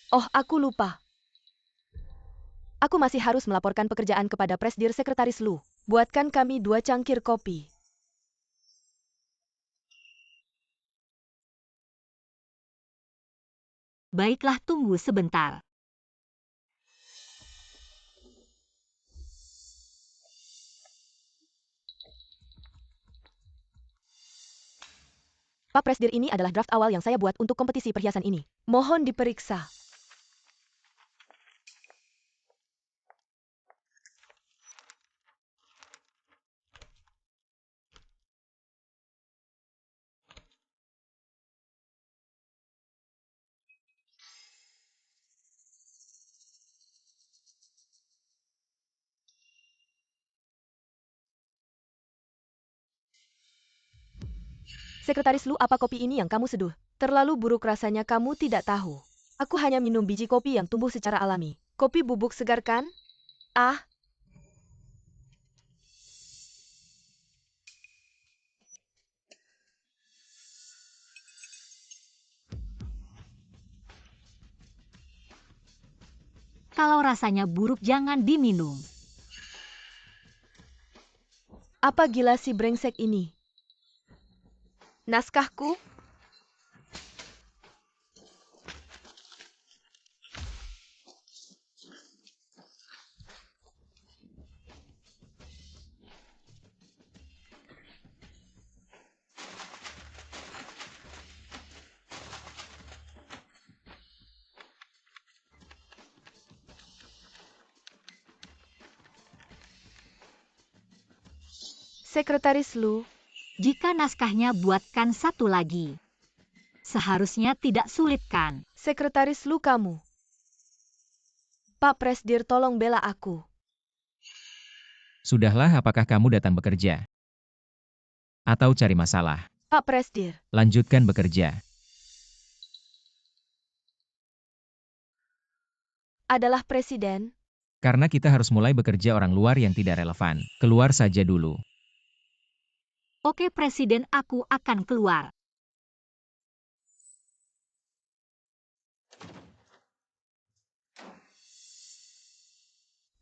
Oh, aku lupa. Aku masih harus melaporkan pekerjaan kepada Presdir Sekretaris Lu. Buatkan kami 2 cangkir kopi. Baiklah, tunggu sebentar. Pak Presdir, ini adalah draft awal yang saya buat untuk kompetisi perhiasan ini. Mohon diperiksa. Sekretaris Lu, apa kopi ini yang kamu seduh? Terlalu buruk rasanya, kamu tidak tahu. Aku hanya minum biji kopi yang tumbuh secara alami. Kopi bubuk segar kan? Ah, Kalau rasanya buruk jangan diminum. apa gila si brengsek ini? Naskahku? Sekretaris Lu, Jika naskahnya buatkan satu lagi. Seharusnya tidak sulit kan? Sekretaris Lu kamu. Pak Presdir, tolong bela aku. Sudahlah, apakah kamu datang bekerja? Atau cari masalah? Pak Presdir, Lanjutkan bekerja. adalah presiden. Karena kita harus mulai bekerja, orang luar yang tidak relevan. Keluar saja dulu. Oke Presiden, aku akan keluar.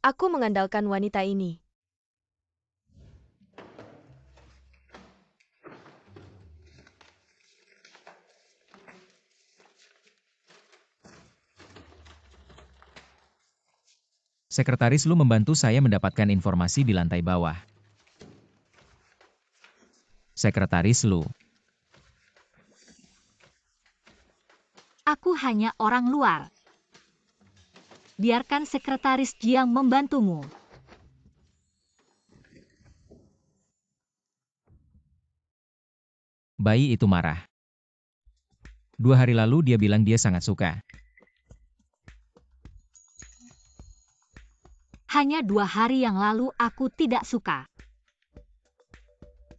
Aku mengandalkan wanita ini. Sekretaris Lu membantu saya mendapatkan informasi di lantai bawah. Sekretaris Lu. Aku hanya orang luar. Biarkan Sekretaris Jiang membantumu. Bayi itu marah. 2 hari lalu dia bilang dia sangat suka. Hanya 2 hari yang lalu aku tidak suka.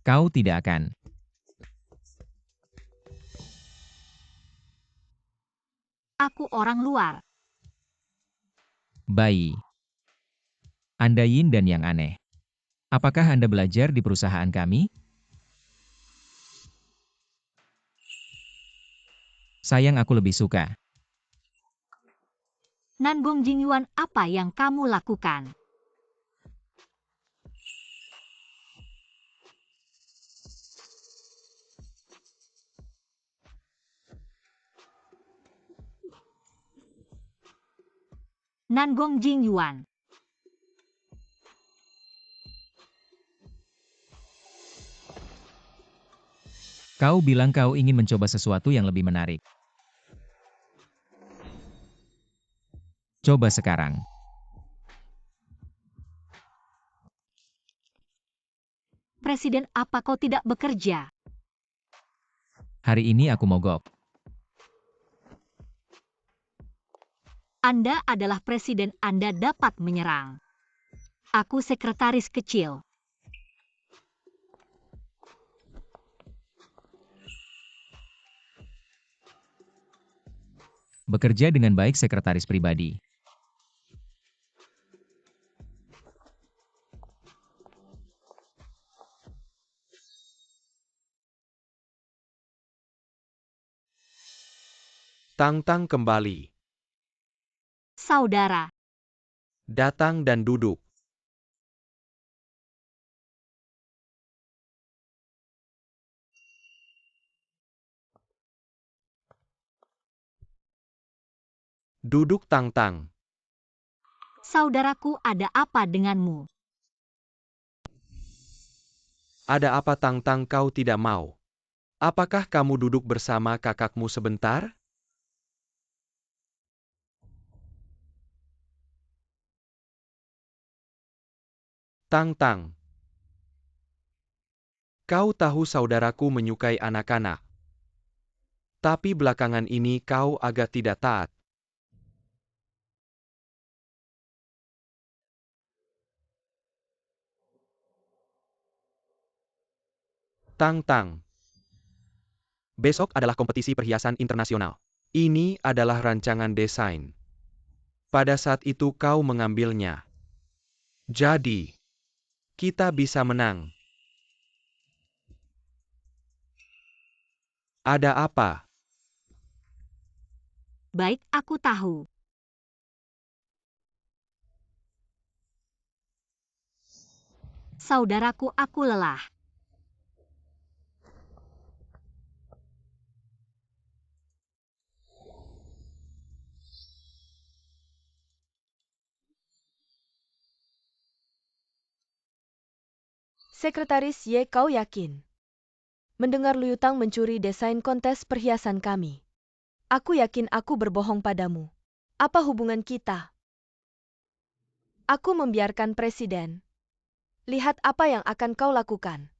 Kau tidak akan. Aku orang luar. Bayi. Anda yin dan yang aneh. Apakah Anda belajar di perusahaan kami? Sayang, aku lebih suka. Nangong Jingyuan, apa yang kamu lakukan? Nangong Jingyuan. Kau bilang kau ingin mencoba sesuatu yang lebih menarik. Coba sekarang. Presiden, apa kau tidak bekerja? Hari ini aku mogok. Anda adalah presiden, Anda dapat menyerang. Aku sekretaris kecil. Bekerja dengan baik, sekretaris pribadi. Tang-tang kembali. Saudara. Datang dan duduk. Duduk Tang-tang. Saudaraku, ada apa denganmu? Ada apa Tang-tang, kau tidak mau? Apakah kamu duduk bersama kakakmu sebentar? Tang-tang. Kau tahu saudaraku menyukai anak-anak. Tapi belakangan ini kau agak tidak taat. Tang-tang. Besok adalah kompetisi perhiasan internasional. Ini adalah rancangan desain. Pada saat itu kau mengambilnya. Jadi, kita bisa menang. Ada apa? Baik, aku tahu. Saudaraku, aku lelah. Sekretaris Ye, kau yakin? Mendengar Liu Tang mencuri desain kontes perhiasan kami. Aku yakin aku berbohong padamu. Apa hubungan kita? Aku membiarkan presiden. Lihat apa yang akan kau lakukan.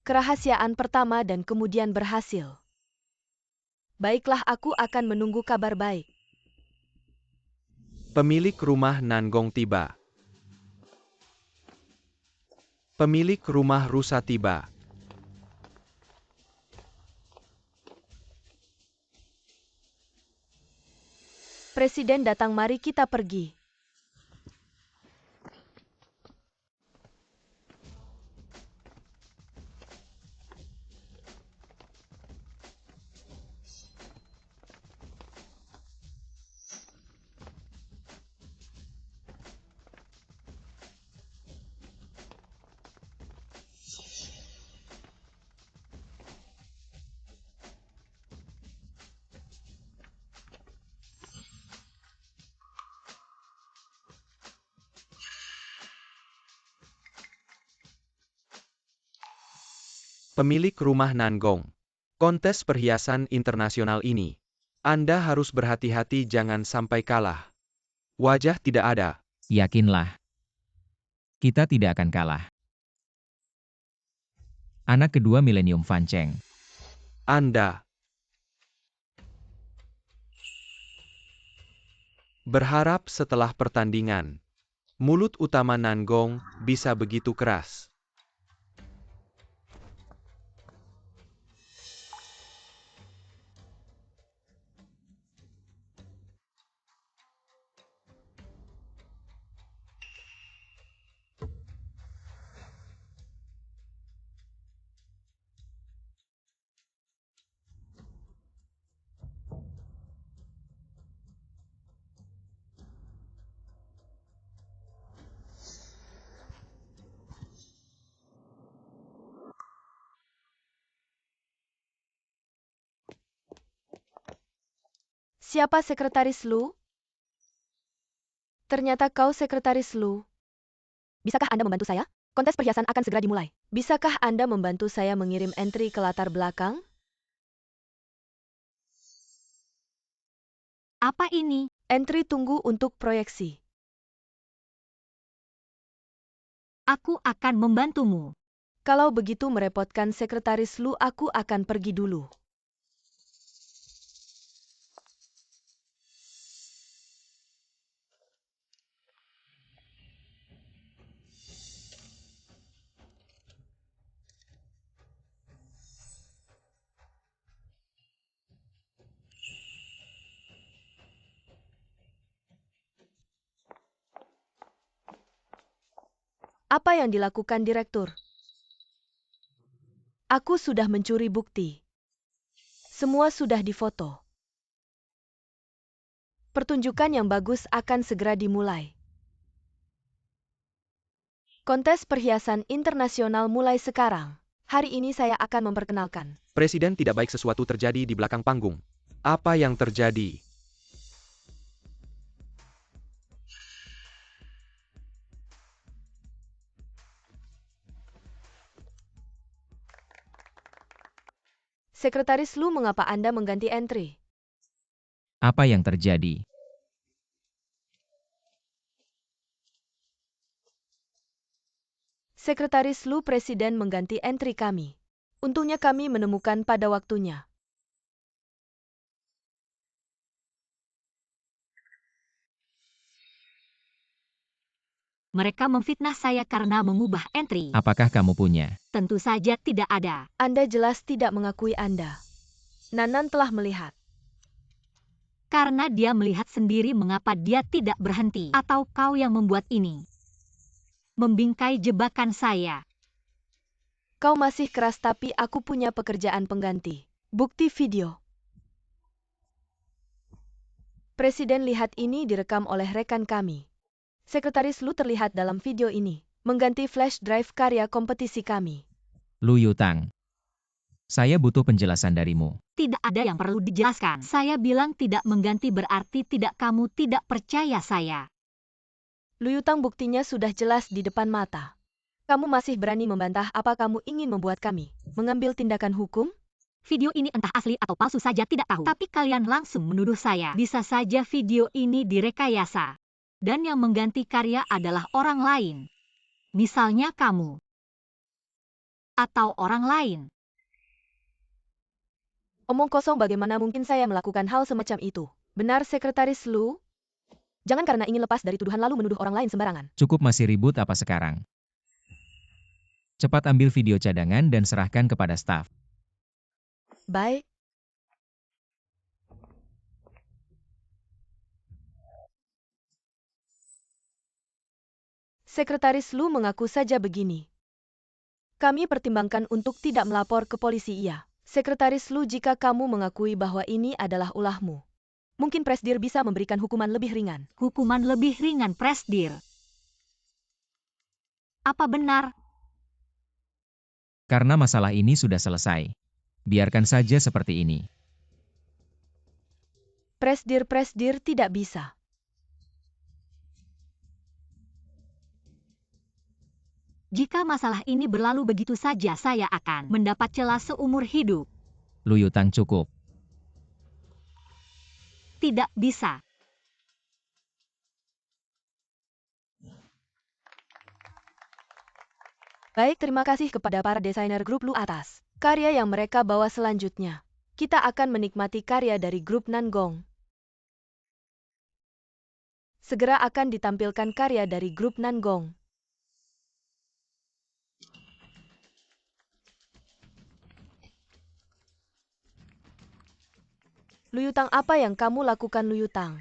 Kerahasiaan pertama dan kemudian berhasil. Baiklah, aku akan menunggu kabar baik. Pemilik rumah Nangong tiba. Pemilik rumah rusa tiba. Presiden datang, mari kita pergi. Pemilik rumah Nangong. Kontes perhiasan internasional ini. Anda harus berhati-hati jangan sampai kalah. Wajah tidak ada. Yakinlah. Kita tidak akan kalah. Anak kedua milenium Fan Cheng. Anda berharap setelah pertandingan, mulut utama Nangong bisa begitu keras. Siapa Sekretaris Lu? Ternyata kau Sekretaris Lu. Bisakah Anda membantu saya? Kontes perhiasan akan segera dimulai. Bisakah Anda membantu saya mengirim entry ke latar belakang? Apa ini? Entry tunggu untuk proyeksi. Aku akan membantumu. Kalau begitu merepotkan Sekretaris Lu, aku akan pergi dulu. Apa yang dilakukan direktur? Aku sudah mencuri bukti. Semua sudah difoto. Pertunjukan yang bagus akan segera dimulai. Kontes perhiasan internasional mulai sekarang. Hari ini saya akan memperkenalkan. Presiden, tidak baik sesuatu terjadi di belakang panggung. Apa yang terjadi? Sekretaris Lu, mengapa Anda mengganti entry? Apa yang terjadi? Sekretaris Lu, Presiden mengganti entry kami. Untungnya kami menemukan pada waktunya. Mereka memfitnah saya karena mengubah entry. Apakah kamu punya? Tentu saja tidak ada. Anda jelas tidak mengakui Anda. Nanan telah melihat. Karena dia melihat sendiri mengapa dia tidak berhenti. Atau kau yang membuat ini. Membingkai jebakan saya. Kau masih keras tapi aku punya pekerjaan pengganti. Bukti video. Presiden lihat ini direkam oleh rekan kami. Sekretaris Lu terlihat dalam video ini, mengganti flash drive karya kompetisi kami. Lu Yutang. Saya butuh penjelasan darimu. Tidak ada yang perlu dijelaskan. Saya bilang tidak mengganti berarti kamu tidak percaya saya. Lu Yutang buktinya sudah jelas di depan mata. Kamu masih berani membantah apa kamu ingin membuat kami mengambil tindakan hukum? Video ini entah asli atau palsu saja tidak tahu. Tapi kalian langsung menuduh saya. Bisa saja video ini direkayasa. Dan yang mengganti karya adalah orang lain. Misalnya kamu. Atau orang lain. Omong kosong, bagaimana mungkin saya melakukan hal semacam itu? Benar Sekretaris Lu? Jangan karena ingin lepas dari tuduhan lalu menuduh orang lain sembarangan. Cukup masih ribut apa sekarang? Cepat ambil video cadangan dan serahkan kepada staf. Baik. Sekretaris Lu mengaku saja begini. Kami pertimbangkan untuk tidak melapor ke polisi iya. Sekretaris Lu, jika kamu mengakui bahwa ini adalah ulahmu, mungkin Presdir bisa memberikan hukuman lebih ringan. Hukuman lebih ringan, Presdir. Apa benar? Karena masalah ini sudah selesai. Biarkan saja seperti ini. Presdir tidak bisa. Jika masalah ini berlalu begitu saja, saya akan mendapat celah seumur hidup. Lu Yutang, cukup. Tidak bisa. Baik, terima kasih kepada para desainer grup Lu atas karya yang mereka bawa selanjutnya. Kita akan menikmati karya dari grup Nangong. Segera akan ditampilkan karya dari grup Nangong. Lu Yutang, apa yang kamu lakukan, Lu Yutang?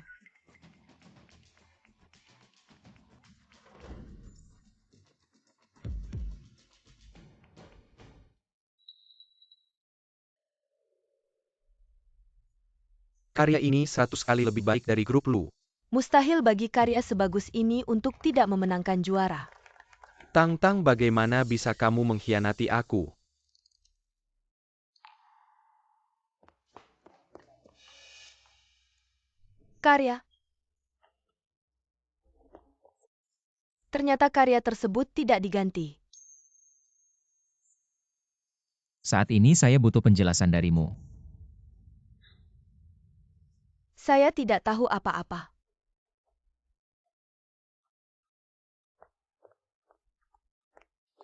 Karya ini 100 kali lebih baik dari grup Lu. Mustahil bagi karya sebagus ini untuk tidak memenangkan juara. Tang Tang, bagaimana bisa kamu mengkhianati aku? Karya. Ternyata karya tersebut tidak diganti. Saat ini saya butuh penjelasan darimu. Saya tidak tahu apa-apa.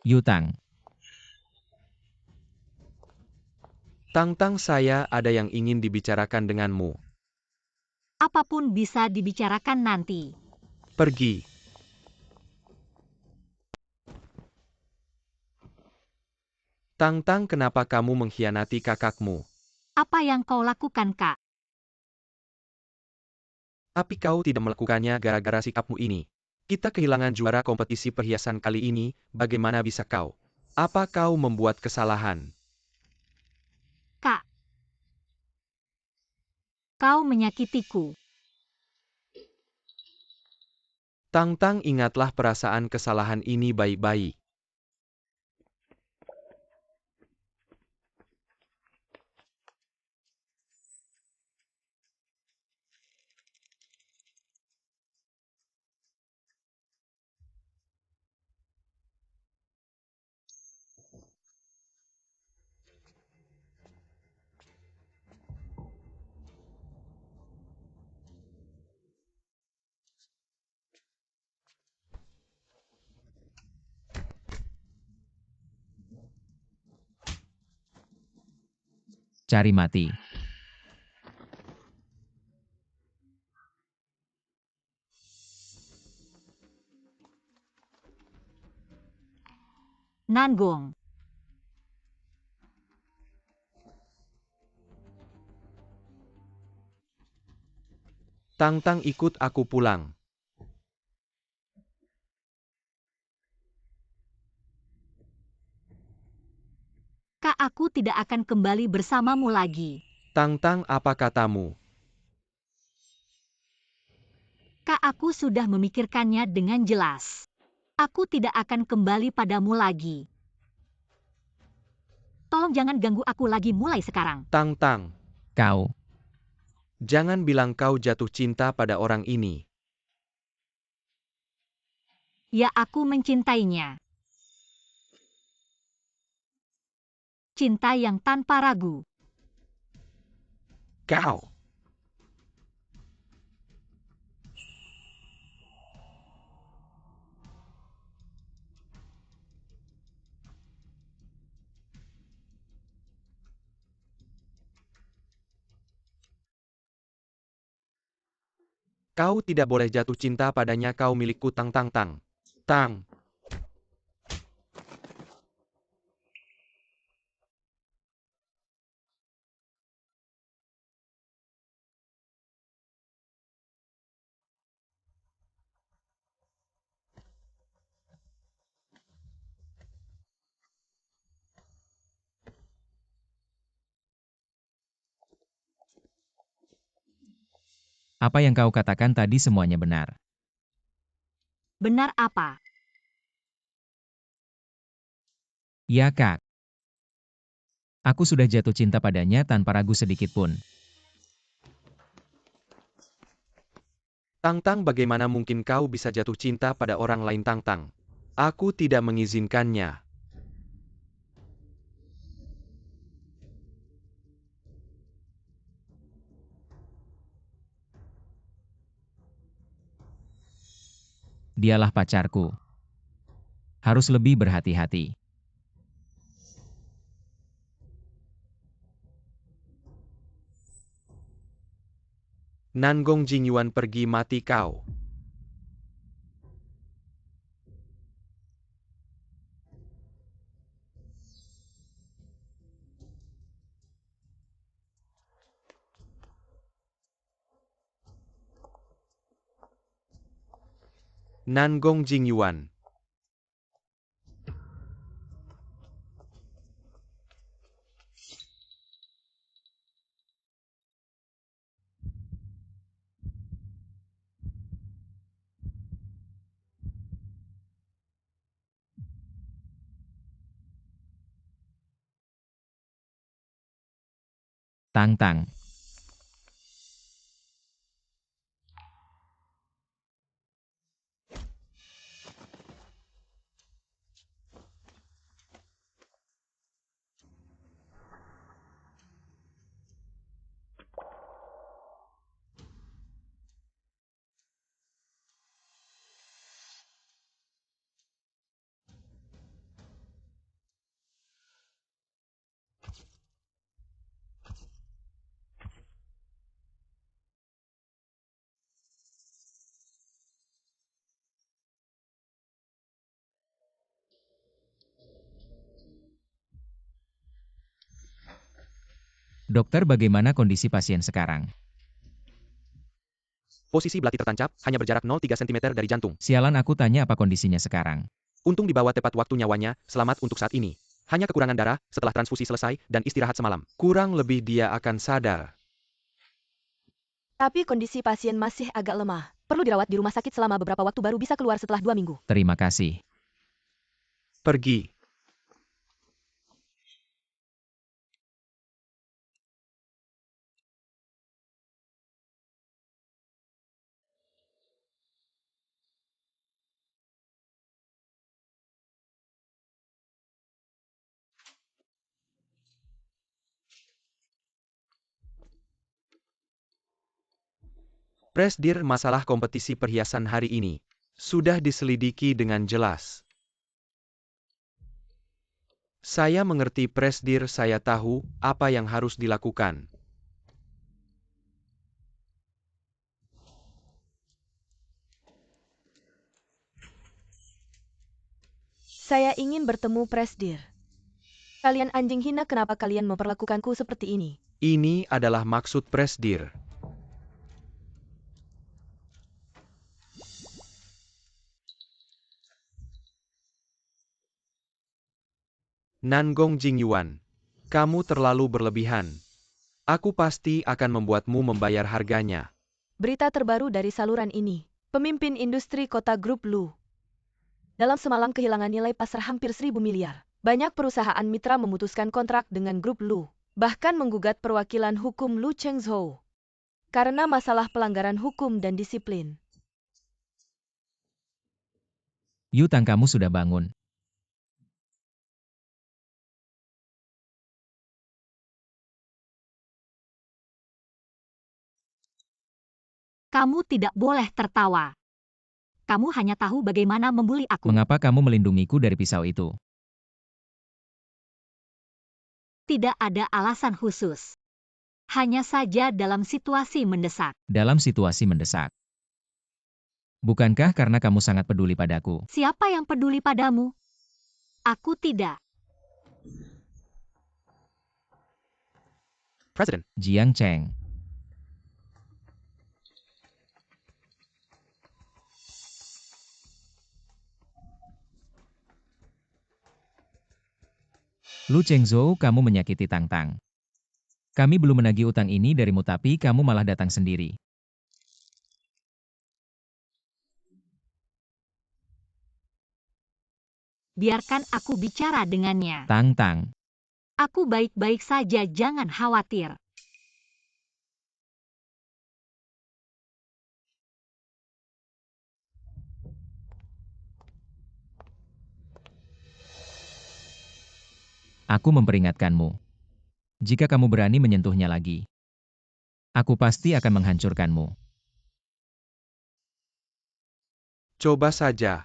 Yutang. Tang Tang, saya ada yang ingin dibicarakan denganmu. Apapun bisa dibicarakan nanti. Pergi. Tang Tang, kenapa kamu mengkhianati kakakmu? Apa yang kau lakukan, Kak? Tapi kau tidak melakukannya gara-gara sikapmu ini. Kita kehilangan juara kompetisi perhiasan kali ini, bagaimana bisa kau? Apa kau membuat kesalahan? Kak. Kau menyakitiku. Tang Tang, ingatlah perasaan kesalahan ini baik-baik. Cari mati. Nangong. Tang-tang ikut aku pulang. Kak, aku tidak akan kembali bersamamu lagi. Tang-tang, apa katamu? Kak, aku sudah memikirkannya dengan jelas. Aku tidak akan kembali padamu lagi. Tolong jangan ganggu aku lagi mulai sekarang. Tang-tang, Kau, jangan bilang kau jatuh cinta pada orang ini. Ya, aku mencintainya. Cinta yang tanpa ragu. Kau. Kau tidak boleh jatuh cinta padanya, kau milikku. Tang-tang-tang. Tang. apa yang kau katakan tadi semuanya benar. Benar apa? Ya, Kak. Aku sudah jatuh cinta padanya tanpa ragu sedikit pun. Tang-tang, bagaimana mungkin kau bisa jatuh cinta pada orang lain? Tang-tang. Aku tidak mengizinkannya. Dialah pacarku. Harus lebih berhati-hati. Nangong Jingyuan, pergi mati kau. Nangong Jingyuan. Tang-tang. Dokter, bagaimana kondisi pasien sekarang? Posisi belati tertancap, hanya berjarak 0,3 cm dari jantung. Sialan, aku tanya apa kondisinya sekarang. Untung dibawa tepat waktu, nyawanya selamat untuk saat ini. Hanya kekurangan darah setelah transfusi selesai dan istirahat semalam. Kurang lebih dia akan sadar. Tapi kondisi pasien masih agak lemah. Perlu dirawat di rumah sakit selama beberapa waktu baru bisa keluar setelah 2 minggu. Terima kasih. Pergi. Presdir, masalah kompetisi perhiasan hari ini sudah diselidiki dengan jelas. Saya mengerti, Presdir, saya tahu apa yang harus dilakukan. Saya ingin bertemu Presdir. Kalian anjing hina, kenapa kalian memperlakukanku seperti ini? Ini adalah maksud Presdir. Nangong Jingyuan, kamu terlalu berlebihan. Aku pasti akan membuatmu membayar harganya. Berita terbaru dari saluran ini. Pemimpin industri kota Grup Lu. Dalam semalam kehilangan nilai pasar hampir 1.000 miliar. Banyak perusahaan mitra memutuskan kontrak dengan Grup Lu. Bahkan menggugat perwakilan hukum Lu Chengzhou. Karena masalah pelanggaran hukum dan disiplin. Yutang kamu sudah bangun. Kamu tidak boleh tertawa. Kamu hanya tahu bagaimana membuli aku. Mengapa kamu melindungiku dari pisau itu? Tidak ada alasan khusus. Hanya saja dalam situasi mendesak. Dalam situasi mendesak. Bukankah karena kamu sangat peduli padaku? Siapa yang peduli padamu? Aku tidak. President, Jiang Cheng. Lu Chengzhou, kamu menyakiti Tang Tang. Kami belum menagih utang ini darimu tapi kamu malah datang sendiri. Biarkan aku bicara dengannya. Tang Tang. Aku baik-baik saja, jangan khawatir. Aku memperingatkanmu. Jika kamu berani menyentuhnya lagi, aku pasti akan menghancurkanmu. coba saja.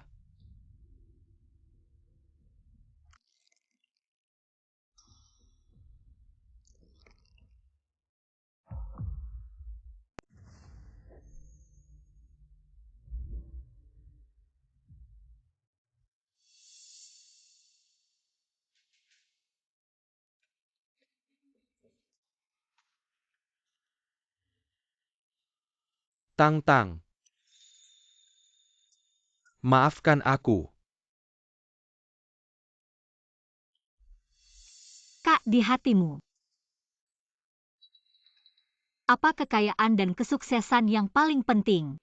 Tang Tang. Maafkan aku. Kak, di hatimu. Apa kekayaan dan kesuksesan yang paling penting?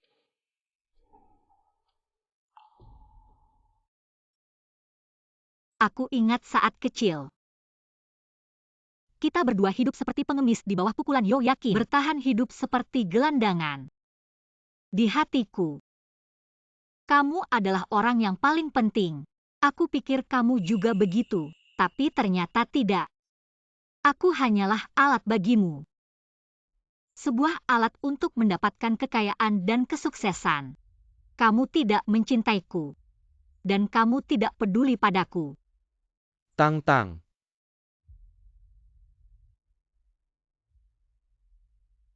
Aku ingat saat kecil. Kita berdua hidup seperti pengemis di bawah pukulan Yo Yakin. Bertahan hidup seperti gelandangan. Di hatiku. Kamu adalah orang yang paling penting. Aku pikir kamu juga begitu, tapi ternyata tidak. Aku hanyalah alat bagimu. Sebuah alat untuk mendapatkan kekayaan dan kesuksesan. Kamu tidak mencintaiku. Dan kamu tidak peduli padaku. Tang Tang.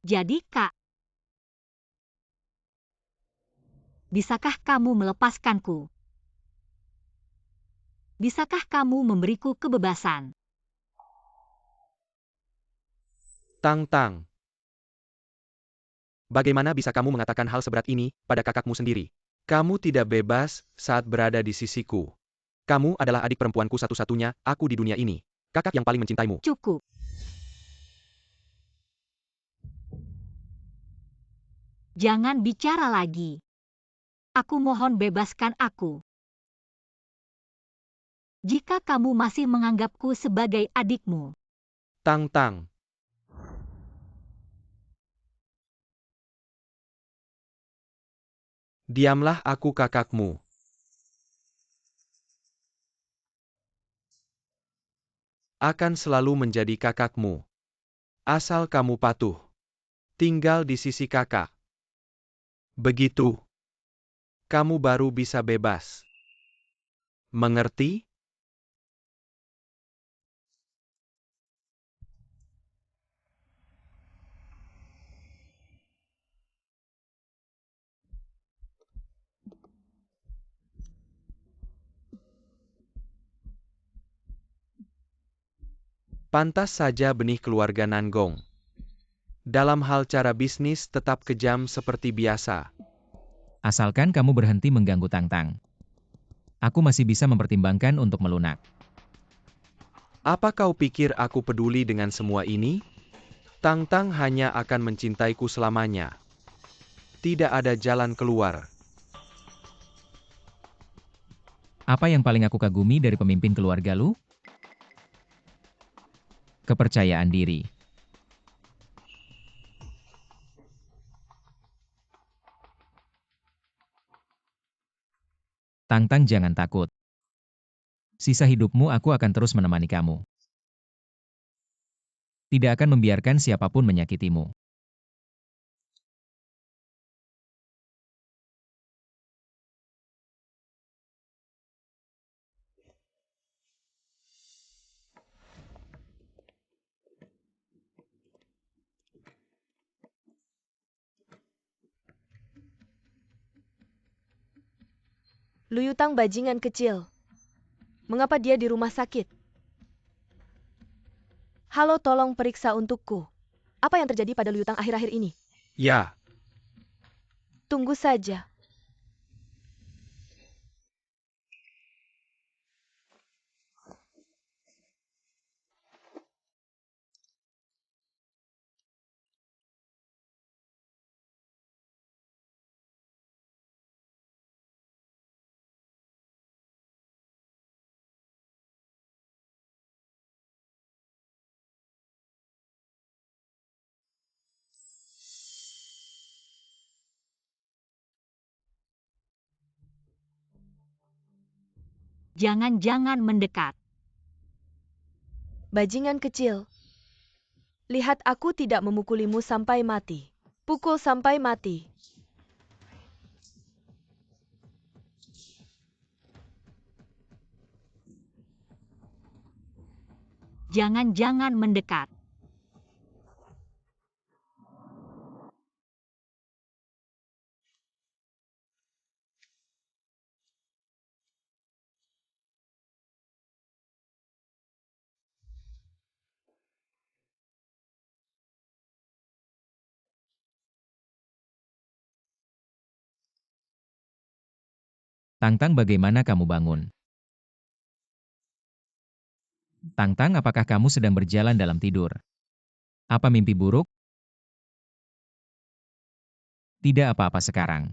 Jadi, Kak, bisakah kamu melepaskanku? Bisakah kamu memberiku kebebasan? Tang Tang. Bagaimana bisa kamu mengatakan hal seberat ini pada kakakmu sendiri? Kamu tidak bebas saat berada di sisiku. Kamu adalah adik perempuanku satu-satunya, aku di dunia ini. Kakak yang paling mencintaimu. Cukup. Jangan bicara lagi. Aku mohon bebaskan aku. Jika kamu masih menganggapku sebagai adikmu, Tang Tang. Diamlah, aku kakakmu. Akan selalu menjadi kakakmu. Asal kamu patuh. Tinggal di sisi kakak. Begitu. Kamu baru bisa bebas. Mengerti? Pantas saja benih keluarga Nangong. Dalam hal cara bisnis tetap kejam seperti biasa. Asalkan kamu berhenti mengganggu Tang-Tang. Aku masih bisa mempertimbangkan untuk melunak. Apa kau pikir aku peduli dengan semua ini? Tang-Tang hanya akan mencintaiku selamanya. Tidak ada jalan keluar. Apa yang paling aku kagumi dari pemimpin keluarga Lu? Kepercayaan diri. Tang-Tang, jangan takut. Sisa hidupmu aku akan terus menemani kamu. Tidak akan membiarkan siapapun menyakitimu. Luyutang bajingan kecil. Mengapa dia di rumah sakit? Halo, tolong periksa untukku. Apa yang terjadi pada Luyutang akhir-akhir ini? Ya, Tunggu saja. Jangan-jangan mendekat. Bajingan kecil. Lihat, aku tidak memukulimu sampai mati. Pukul sampai mati. Jangan-jangan mendekat. Tang-Tang, bagaimana kamu bangun? Tang-Tang, apakah kamu sedang berjalan dalam tidur? Apa mimpi buruk? Tidak apa-apa sekarang.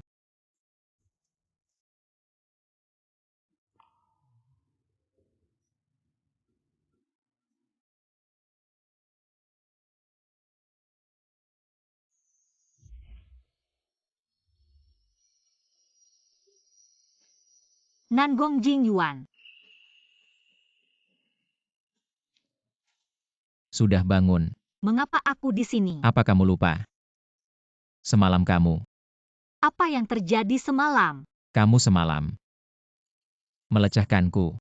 Nangong Jingyuan. Sudah bangun. Mengapa aku di sini? Apa kamu lupa? Semalam kamu Apa yang terjadi semalam? semalam melecehkanku.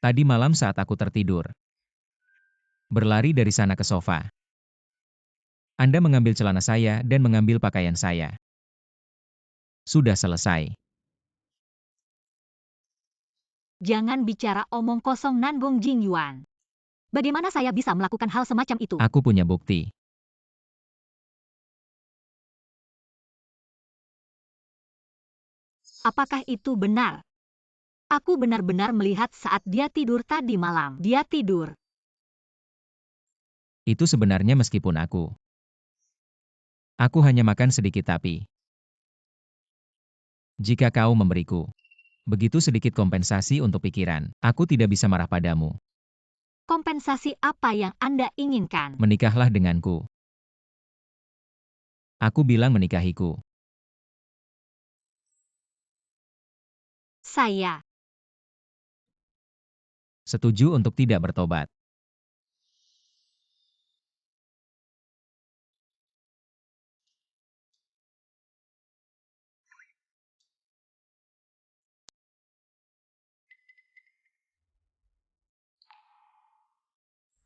Tadi malam saat aku tertidur, berlari dari sana ke sofa. Anda mengambil celana saya dan mengambil pakaian saya. Sudah selesai. Jangan bicara omong kosong, Nangong Jingyuan. Bagaimana saya bisa melakukan hal semacam itu? Aku punya bukti. Apakah itu benar? Aku benar-benar melihat saat dia tidur tadi malam. Dia tidur. Itu sebenarnya meskipun aku hanya makan sedikit, tapi jika kau memberiku begitu sedikit kompensasi untuk pikiran, aku tidak bisa marah padamu. Kompensasi apa yang Anda inginkan? Menikahlah denganku. Aku bilang menikahiku. Saya Setuju untuk tidak bertobat.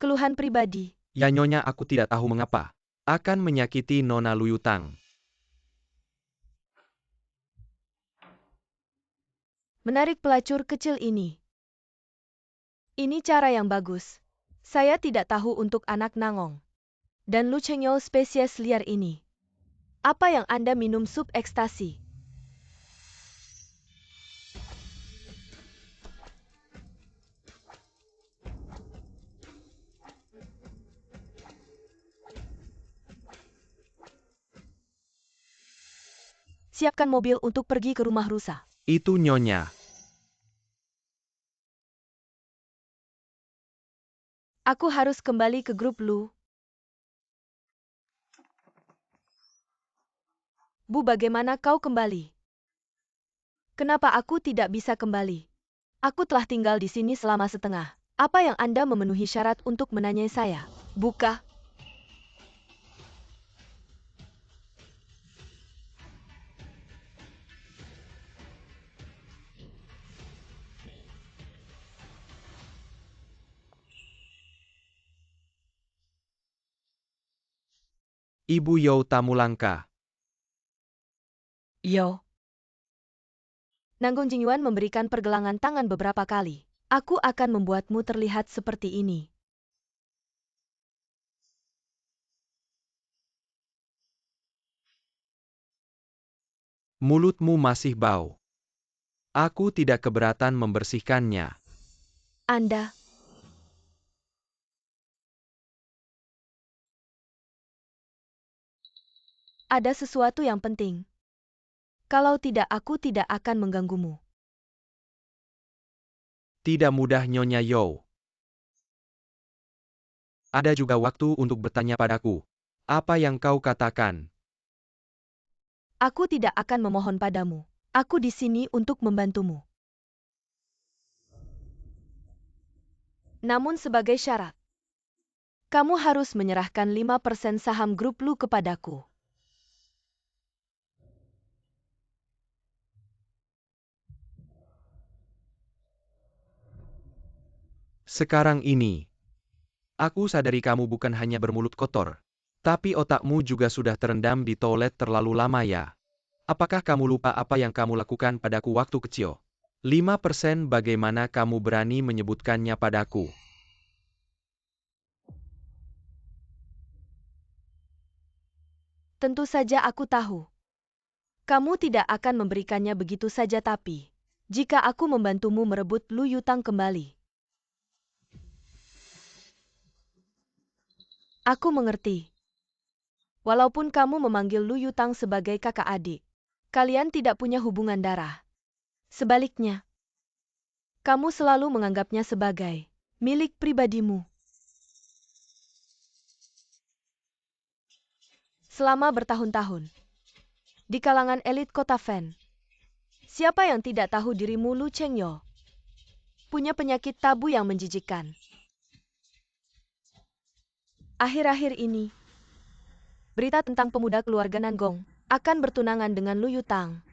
Keluhan pribadi. ya nyonya, aku tidak tahu mengapa. Akan menyakiti Nona Luyutang. Menarik pelacur kecil ini. Ini cara yang bagus. Saya tidak tahu untuk anak Nangong. Dan Lu Chenyo spesies liar ini. Apa yang Anda minum sup ekstasi? Siapkan mobil untuk pergi ke rumah rusa. Itu Nyonya. Aku harus kembali ke grup Lu. Bu, bagaimana kau kembali? Kenapa aku tidak bisa kembali? Aku telah tinggal di sini selama setengah. Apa yang Anda memenuhi syarat untuk menanyai saya? Buka. Ibu Yo Tamulangka. Yo. Nanggung Jingyuan memberikan pergelangan tangan beberapa kali. Aku akan membuatmu terlihat seperti ini. Mulutmu masih bau. Aku tidak keberatan membersihkannya. Anda. Ada sesuatu yang penting. Kalau tidak, aku tidak akan mengganggumu. Tidak mudah Nyonya Yo. Ada juga waktu untuk bertanya padaku. Apa yang kau katakan? Aku tidak akan memohon padamu. Aku di sini untuk membantumu. Namun sebagai syarat, kamu harus menyerahkan 5% saham grup Lu kepadaku. Sekarang ini, aku sadari kamu bukan hanya bermulut kotor, tapi otakmu juga sudah terendam di toilet terlalu lama ya. Apakah kamu lupa apa yang kamu lakukan padaku waktu kecil? 5% bagaimana kamu berani menyebutkannya padaku? Tentu saja aku tahu. Kamu tidak akan memberikannya begitu saja, tapi jika aku membantumu merebut Lu Yutang kembali. Aku mengerti. Walaupun kamu memanggil Lu Yutang sebagai kakak adik, kalian tidak punya hubungan darah. Sebaliknya, kamu selalu menganggapnya sebagai milik pribadimu. Selama bertahun-tahun, di kalangan elit kota Fen, siapa yang tidak tahu dirimu Lu Chengyo? Punya penyakit tabu yang menjijikkan. Akhir-akhir ini, berita tentang pemuda keluarga Nangong akan bertunangan dengan Lu Yutang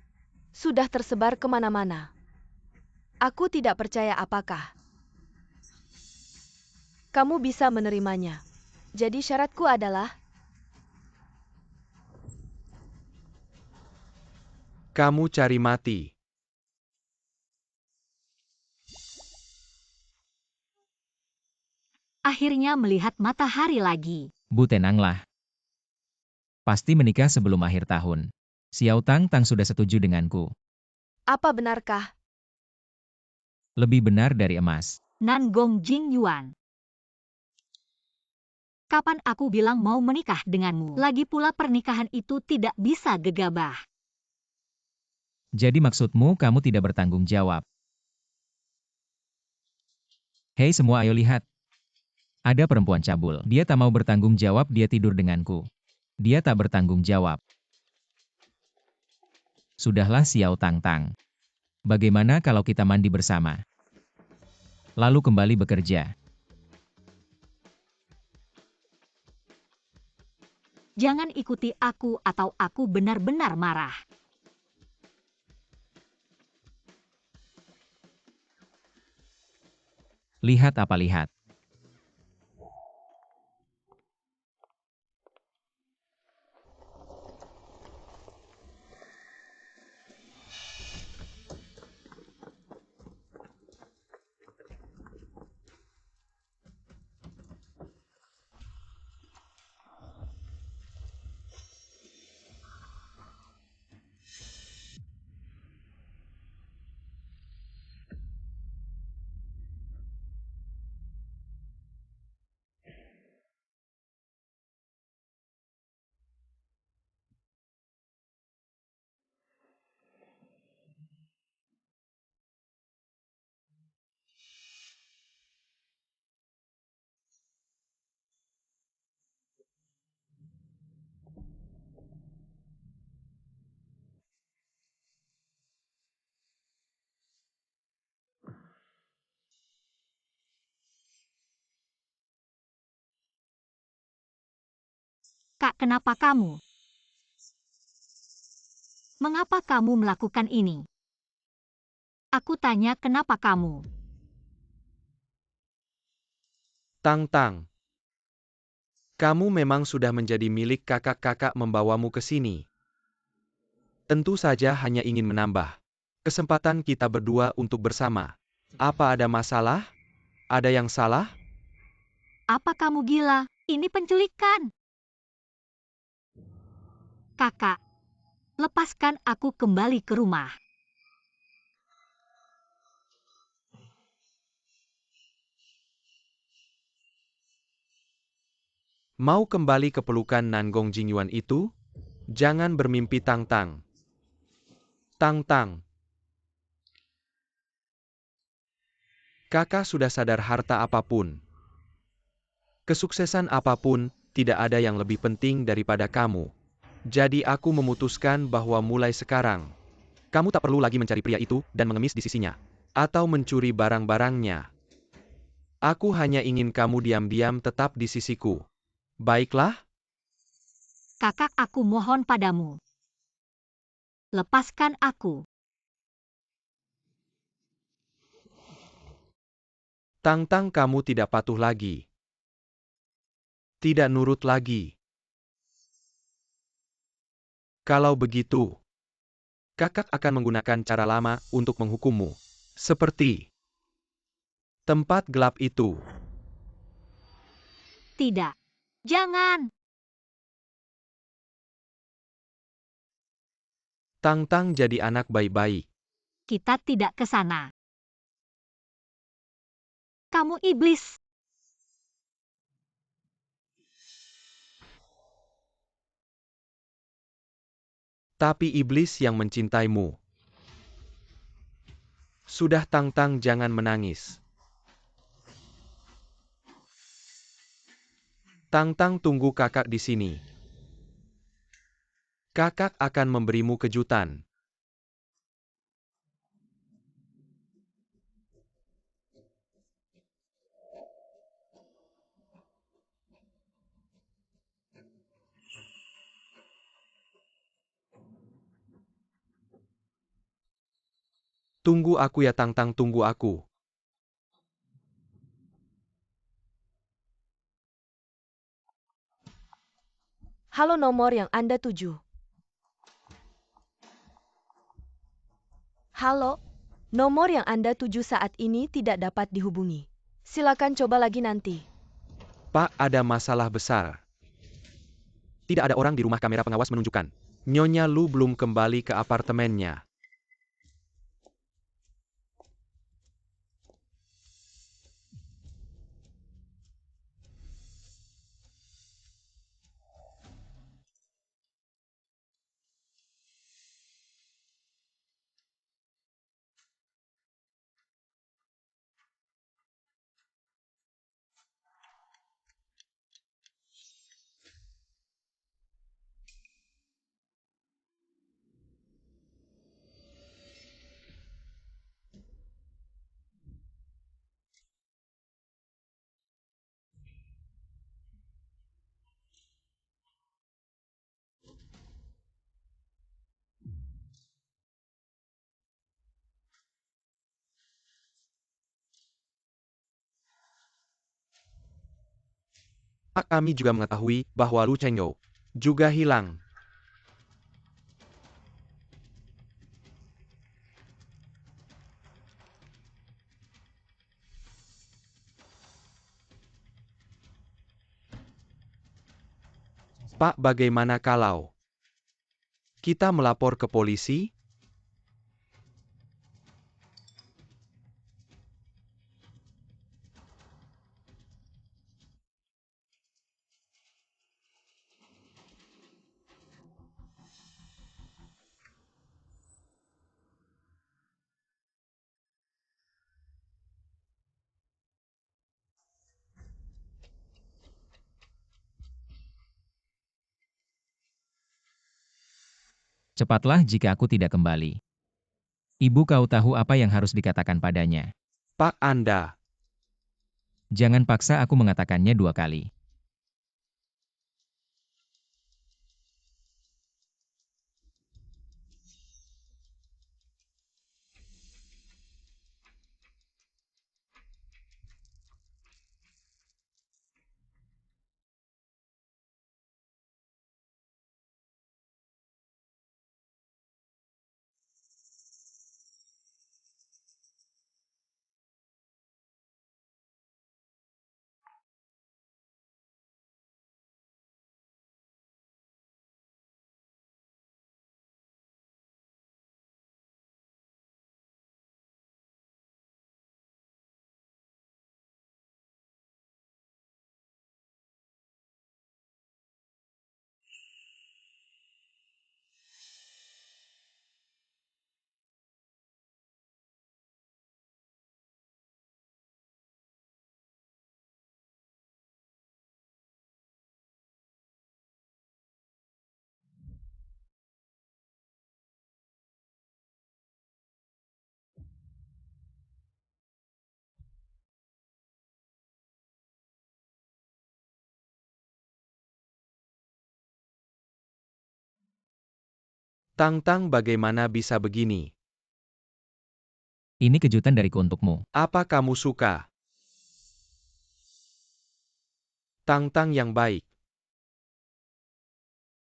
sudah tersebar kemana-mana. Aku tidak percaya apakah kamu bisa menerimanya. Jadi syaratku adalah Kamu cari mati. Akhirnya melihat matahari lagi. Bu tenanglah. Pasti menikah sebelum akhir tahun. Xiao Tang sudah setuju denganku. apa benarkah? Lebih benar dari emas. Nangong Jingyuan. Kapan aku bilang mau menikah denganmu? Lagi pula pernikahan itu tidak bisa gegabah. Jadi maksudmu kamu tidak bertanggung jawab? Hei semua, ayo lihat. Ada perempuan cabul. Dia tak mau bertanggung jawab, dia tidur denganku. Dia tak bertanggung jawab. Sudahlah Xiao Tang. Bagaimana kalau kita mandi bersama? Lalu kembali bekerja. Jangan ikuti aku atau aku benar-benar marah. Lihat apa lihat? Kak, kenapa kamu? Mengapa kamu melakukan ini? Aku tanya kenapa kamu? Tang-tang. Kamu memang sudah menjadi milik kakak-kakak membawamu ke sini. Tentu saja hanya ingin menambah kesempatan kita berdua untuk bersama. Apa ada masalah? Ada yang salah? Apa kamu gila? Ini penculikan. Kakak, lepaskan aku kembali ke rumah. Mau kembali ke pelukan Nangong Jingyuan itu? Jangan bermimpi Tang-tang. Tang-tang. Kakak sudah sadar harta apapun, kesuksesan apapun, tidak ada yang lebih penting daripada kamu. Jadi aku memutuskan bahwa mulai sekarang, kamu tak perlu lagi mencari pria itu dan mengemis di sisinya. Atau mencuri barang-barangnya. Aku hanya ingin kamu diam-diam tetap di sisiku. Baiklah? Kakak, aku mohon padamu. Lepaskan aku. Tang-tang, kamu tidak patuh lagi. Tidak nurut lagi. Kalau begitu, kakak akan menggunakan cara lama untuk menghukummu. Seperti tempat gelap itu. Tidak. Jangan. Tang-tang jadi anak baik-baik. Kita tidak ke sana. Kamu iblis. Tapi iblis yang mencintaimu. Sudah Tang-tang, jangan menangis. Tang-tang, tunggu kakak di sini. Kakak akan memberimu kejutan. Tunggu aku ya Tang-tang, tunggu aku. Halo, nomor yang Anda tuju. Halo, nomor yang Anda tuju saat ini tidak dapat dihubungi. Silakan coba lagi nanti. Pak, ada masalah besar. Tidak ada orang di rumah, kamera pengawas menunjukkan. Nyonya Lu belum kembali ke apartemennya. Pak, kami juga mengetahui bahwa Lu Chengyou juga hilang. Pak, bagaimana kalau kita melapor ke polisi? Cepatlah jika aku tidak kembali. Ibu, kau tahu apa yang harus dikatakan padanya. Pak, Anda. Jangan paksa aku mengatakannya 2 kali. Tang Tang, bagaimana bisa begini? Ini kejutan dariku untukmu. Apa kamu suka? Tang Tang yang baik.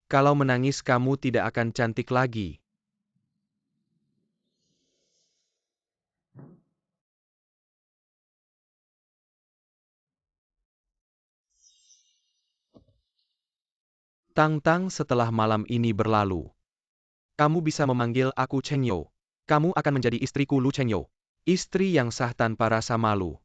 Kalau menangis kamu tidak akan cantik lagi. Tang Tang, setelah malam ini berlalu, kamu bisa memanggil aku Cheng Yo. Kamu akan menjadi istriku Lu Cheng Yo. Istri yang sah tanpa rasa malu.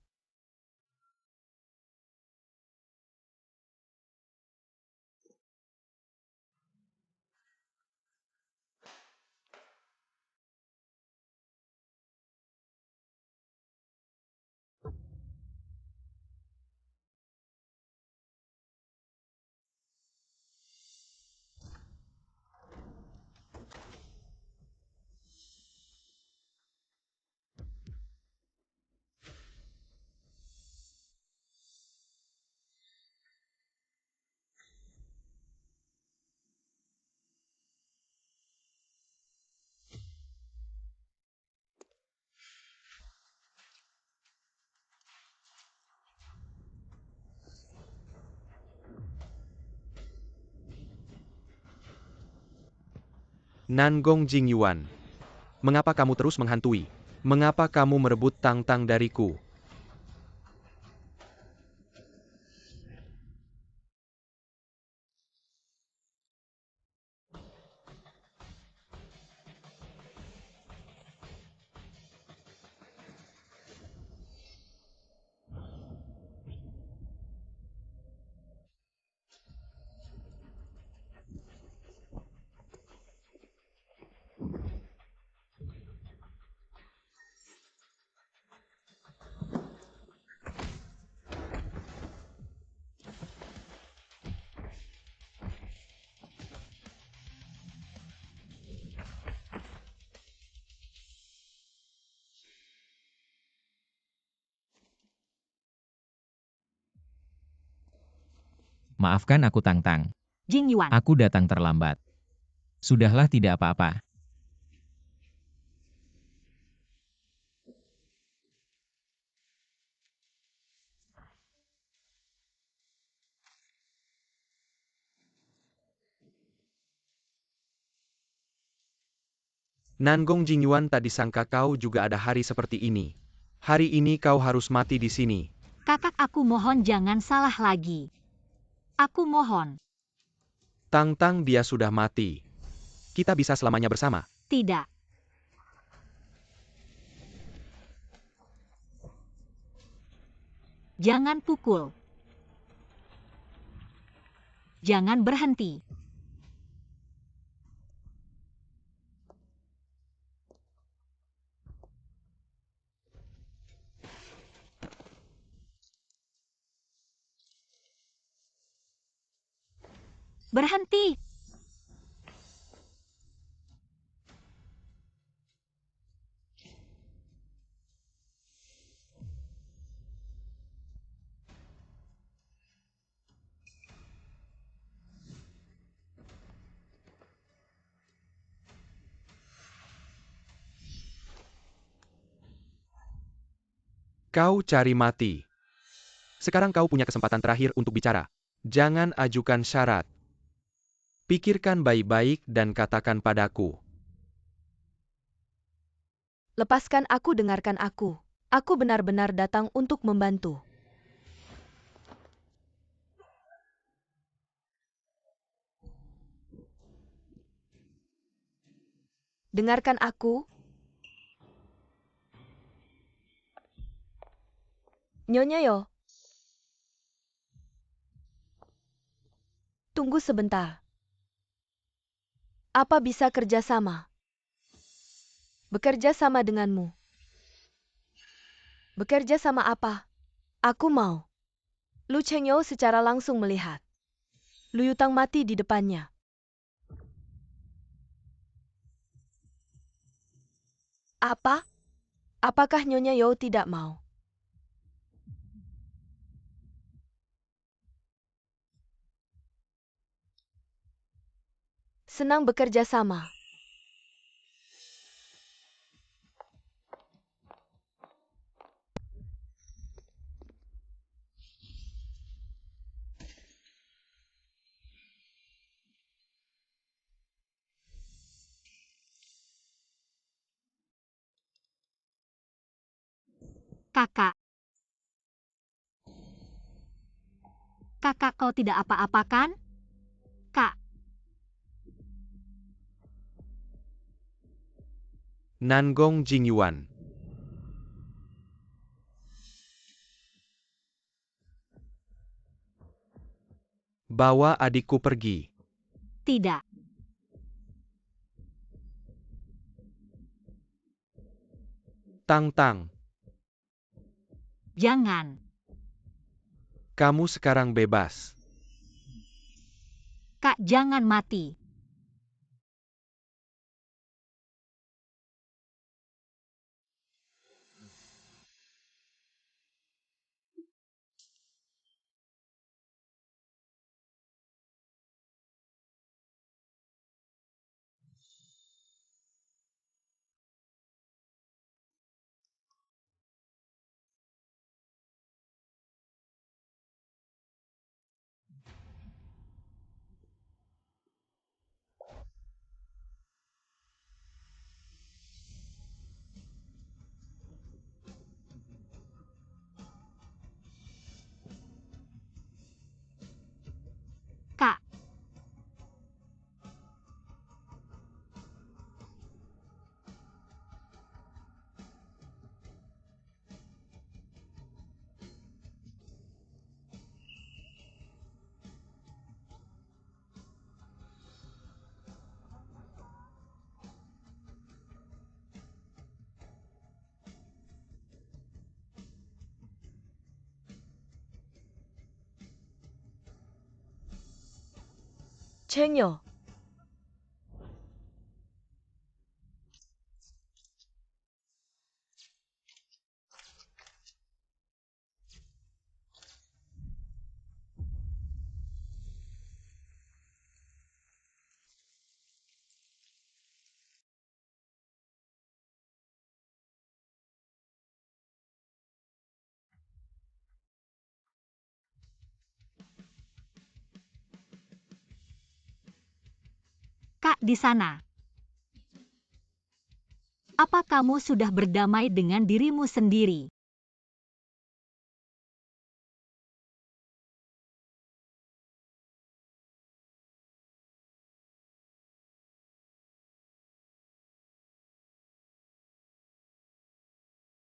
Nangong Jingyuan. Mengapa kamu terus menghantui? Mengapa kamu merebut Tang Tang dariku? Maafkan aku Tang Tang. Jingyuan. Aku datang terlambat. Sudahlah, tidak apa-apa. Nangong Jingyuan, tak disangka kau juga ada hari seperti ini. Hari ini kau harus mati di sini. Kakak, aku mohon jangan salah lagi. Aku mohon. Tang Tang, dia sudah mati. Kita bisa selamanya bersama. Tidak. Jangan pukul. Jangan berhenti. Berhenti. Kau cari mati. Sekarang kau punya kesempatan terakhir untuk bicara. Jangan ajukan syarat. Pikirkan baik-baik dan katakan padaku. Lepaskan aku, dengarkan aku. Aku benar-benar datang untuk membantu. Dengarkan aku. Nyonya Yo. Tunggu sebentar. Apa bisa kerja sama? Bekerja sama denganmu. Bekerja sama apa? Aku mau. Lu Cheng Yo secara langsung melihat Lu Yutang mati di depannya. Apa? Apakah Nyonya Yo tidak mau? Senang bekerja sama. Kakak. Kakak kau tidak apa-apa kan? Kak. Nangong Jingyuan. Bawa adikku pergi. Tidak. Tang-tang, Jangan. kamu sekarang bebas. Kak, jangan mati. Kak. Chenyo. Kak di sana. Apa kamu sudah berdamai dengan dirimu sendiri?